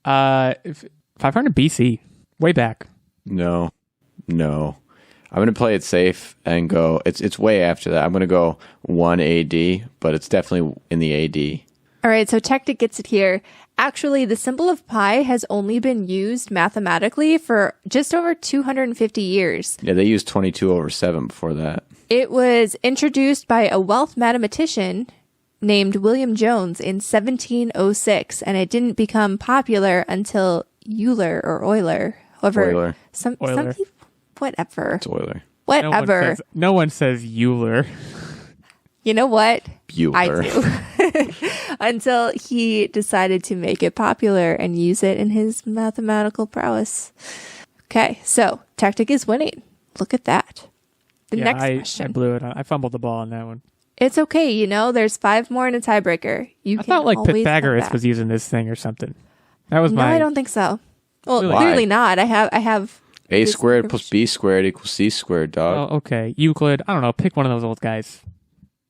500 BC. Way back. No. I'm going to play it safe and go, it's way after that. I'm going to go 1 AD, but it's definitely in the AD. All right, so Techtic gets it here. Actually, the symbol of pi has only been used mathematically for just over 250 years. Yeah, they used 22/7 before that. It was introduced by a wealth mathematician named William Jones in 1706, and it didn't become popular until Euler or Euler. However, Euler. Some Euler. people, whatever. It's Euler. Whatever. No one says Euler. You know what? Euler. I do. Until he decided to make it popular and use it in his mathematical prowess. Okay, so Techtic is winning. Look at that. The next question. I blew it. I fumbled the ball on that one. It's okay, there's 5 more in a tiebreaker. I thought like Pythagoras was using this thing or something. That was No, I don't think so. Well, Really? clearly not. I have A squared plus B squared equals C squared, dog. Oh, okay. Euclid. I don't know. Pick one of those old guys.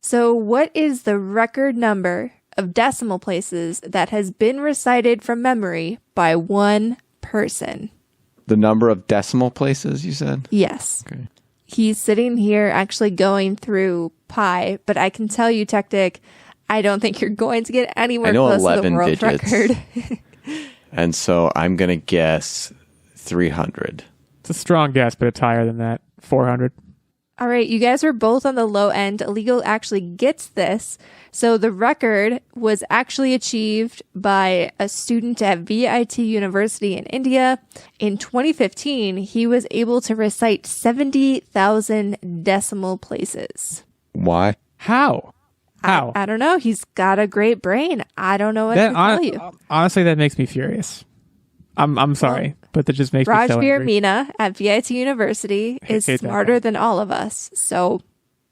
So what is the record number of decimal places that has been recited from memory by one person? The number of decimal places, you said? Yes. Okay. He's sitting here actually going through pi, but I can tell you, Techtic, I don't think you're going to get anywhere close to the world record. And so I'm going to guess 300. It's a strong guess, but it's higher than that. 400. All right, you guys were both on the low end. Illeagle actually gets this. So the record was actually achieved by a student at VIT University in India. In 2015, he was able to recite 70,000 decimal places. Why? How? I don't know. He's got a great brain. I don't know what to tell you. Honestly, that makes me furious. I'm sorry, but that just makes me so Rajbir angry. Meena at VIT University is hate that smarter guy. than all of us. So,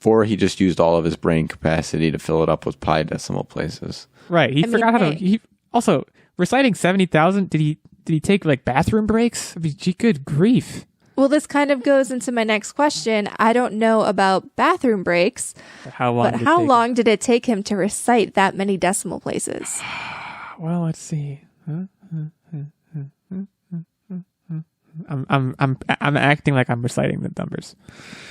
Or he just used all of his brain capacity to fill it up with pi decimal places. Right. He forgot how to. hey. He also reciting 70,000. Did he take like bathroom breaks? I mean, gee, good grief. well, this kind of goes into my next question. I don't know about bathroom breaks, How long? but how long did it take him to recite that many decimal places? Well, let's see. I'm acting like I'm reciting the numbers.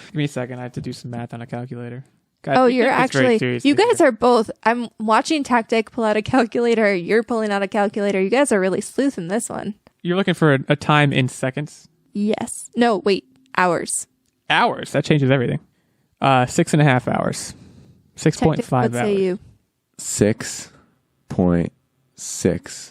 Give me a second. I have to do some math on a calculator. Guys, Oh, we you're take this very actually, seriously you guys here. are both, I'm watching Techtic pull out a calculator. You're pulling out a calculator. You guys are really sleuthing this one. You're looking for a time in seconds. Yes. No, wait, hours. Hours. That changes everything. 6.5 hours. 6.5 Techtic, what hours. say you? 6.6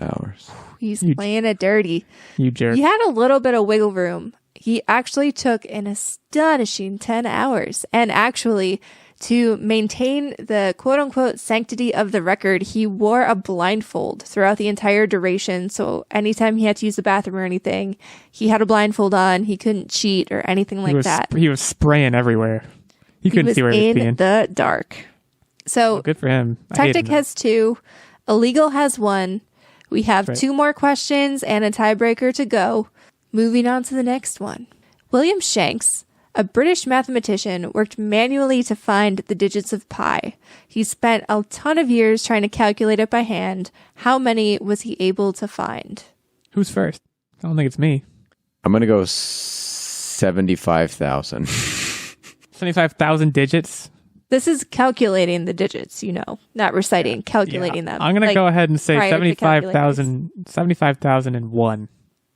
hours. He's playing it dirty. You jerk. He had a little bit of wiggle room. He actually took an astonishing 10 hours. And actually, to maintain the quote-unquote sanctity of the record, he wore a blindfold throughout the entire duration. So anytime he had to use the bathroom or anything, he had a blindfold on. He couldn't cheat or anything like that. He was spraying everywhere. He couldn't see where he was in being. the dark. So Well, good for him. I hate Techtic him, has 2. Illeagle has 1. We have Right. 2 more questions and a tiebreaker to go. Moving on to the next one. William Shanks, a British mathematician, worked manually to find the digits of pi. He spent a ton of years trying to calculate it by hand. How many was he able to find? though. Who's first? I don't think it's me. I'm going to go 75,000. 75,000 digits. This is calculating the digits, not reciting, calculating them. I'm going to go ahead and say prior to 75,001.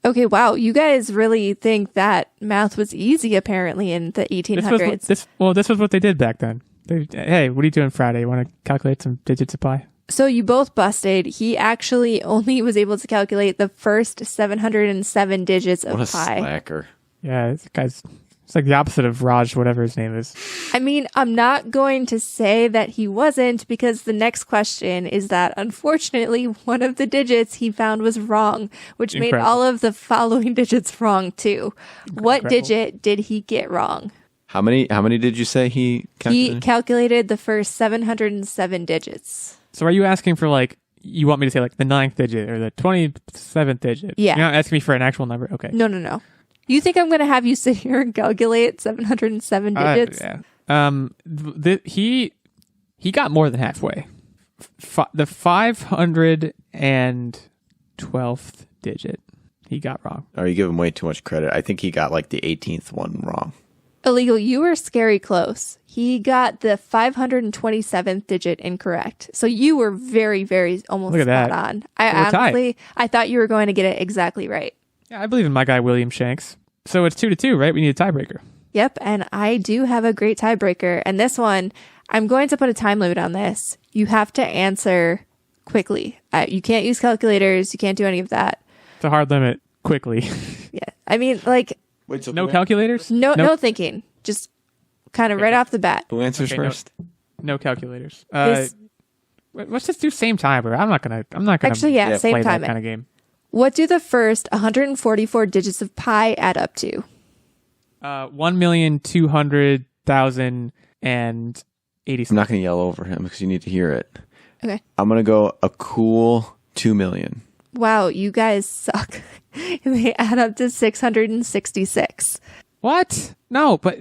Okay, wow. You guys really think that math was easy, apparently, in the 1800s. This was what they did back then. Hey, what are you doing Friday? You want to calculate some digits of pi? So you both busted. He actually only was able to calculate the first 707 digits of what a pi. slacker. Yeah, this guy's... It's like the opposite of Raj, whatever his name is. I mean, I'm not going to say that he wasn't, because the next question is that, unfortunately, one of the digits he found was wrong, which made all of the following digits wrong, too. What digit did he get wrong? How many did you say he calculated? He calculated the first 707 digits. So are you asking for, you want me to say, the 9th digit or the 27th digit? Yeah. You're not asking me for an actual number? Okay. No. You think I'm going to have you sit here and calculate 707 digits? Yeah. He got more than halfway. The 512th digit he got wrong. Oh, you give him way too much credit. I think he got the 18th one wrong. Illeagle, you were scary close. He got the 527th digit incorrect. So you were very, very almost spot on. I thought you were going to get it exactly right. Yeah, I believe in my guy, William Shanks. So it's 2-2, right? We need a tiebreaker. Yep, and I do have a great tiebreaker. And this one, I'm going to put a time limit on this. You have to answer quickly. You can't use calculators. You can't do any of that. It's a hard limit. Quickly. Yeah. I mean, Wait, so no calculators? No thinking. Just kind of right off the bat. who answers first? No calculators. Let's just do same timer. I'm not gonna Actually, same play time. that kind of game. What do the first 144 digits of pi add up to? 1,200,080. I'm not going to yell over him because you need to hear it. Okay. I'm going to go a cool 2 million. Wow, you guys suck. They add up to 666. What? No, but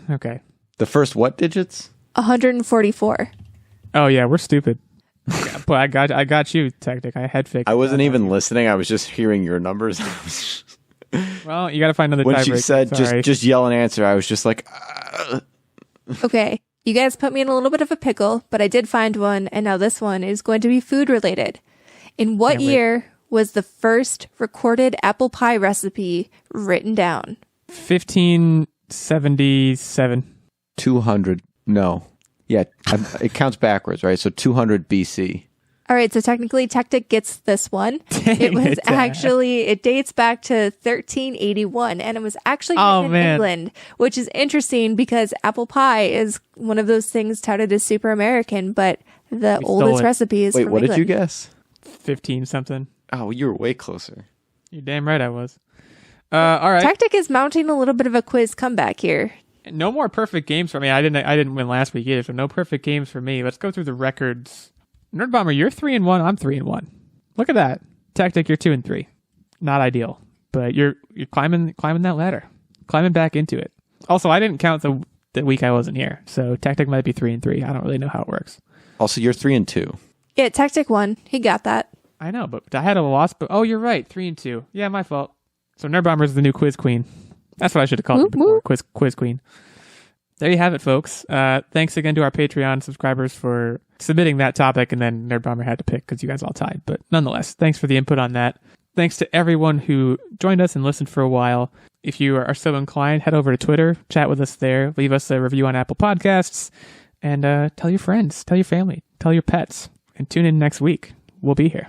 okay. The first what digits? 144. Oh yeah, we're stupid. But I got you, Techtic. I head fake. I wasn't even listening. I was just hearing your numbers. Well, you got to find another when tiebreaker. she said just yell and answer, I was just like, Okay, you guys put me in a little bit of a pickle, but I did find one, and now this one is going to be food related. In what year was the first recorded apple pie recipe written down? 1577. 200. No. Yeah, it counts backwards, right? So 200 BC. All right, so technically Techtic gets this one. It dates back to 1381, and it was actually written in England, which is interesting because apple pie is one of those things touted as super American, but the oldest recipe is from England. Wait, what did you guess? 15 something. Oh, you were way closer. You're damn right I was. All right. Techtic is mounting a little bit of a quiz comeback here. No more perfect games for me. I didn't win last week either, so no perfect games for me. Let's go through the records. Nerdbomber, you're 3-1. I'm 3-1. Look at that. Techtic, you're 2-3. Not ideal, but you're climbing that ladder, climbing back into it. Also, I didn't count the week I wasn't here, so Techtic might be 3-3. I don't really know how it works. Also, you're 3-2. Yeah, Techtic won. He got that. I know, but I had a loss. But you're right, 3-2. Yeah, my fault. So Nerdbomber is the new quiz queen. That's what I should have called it before. Quiz queen. There you have it, folks. Thanks again to our Patreon subscribers for submitting that topic, and then Nerdbomber had to pick because you guys all tied. But nonetheless, thanks for the input on that. Thanks to everyone who joined us and listened for a while. If you are so inclined, head over to Twitter, chat with us there, leave us a review on Apple Podcasts, and tell your friends, tell your family, tell your pets, and tune in next week. We'll be here.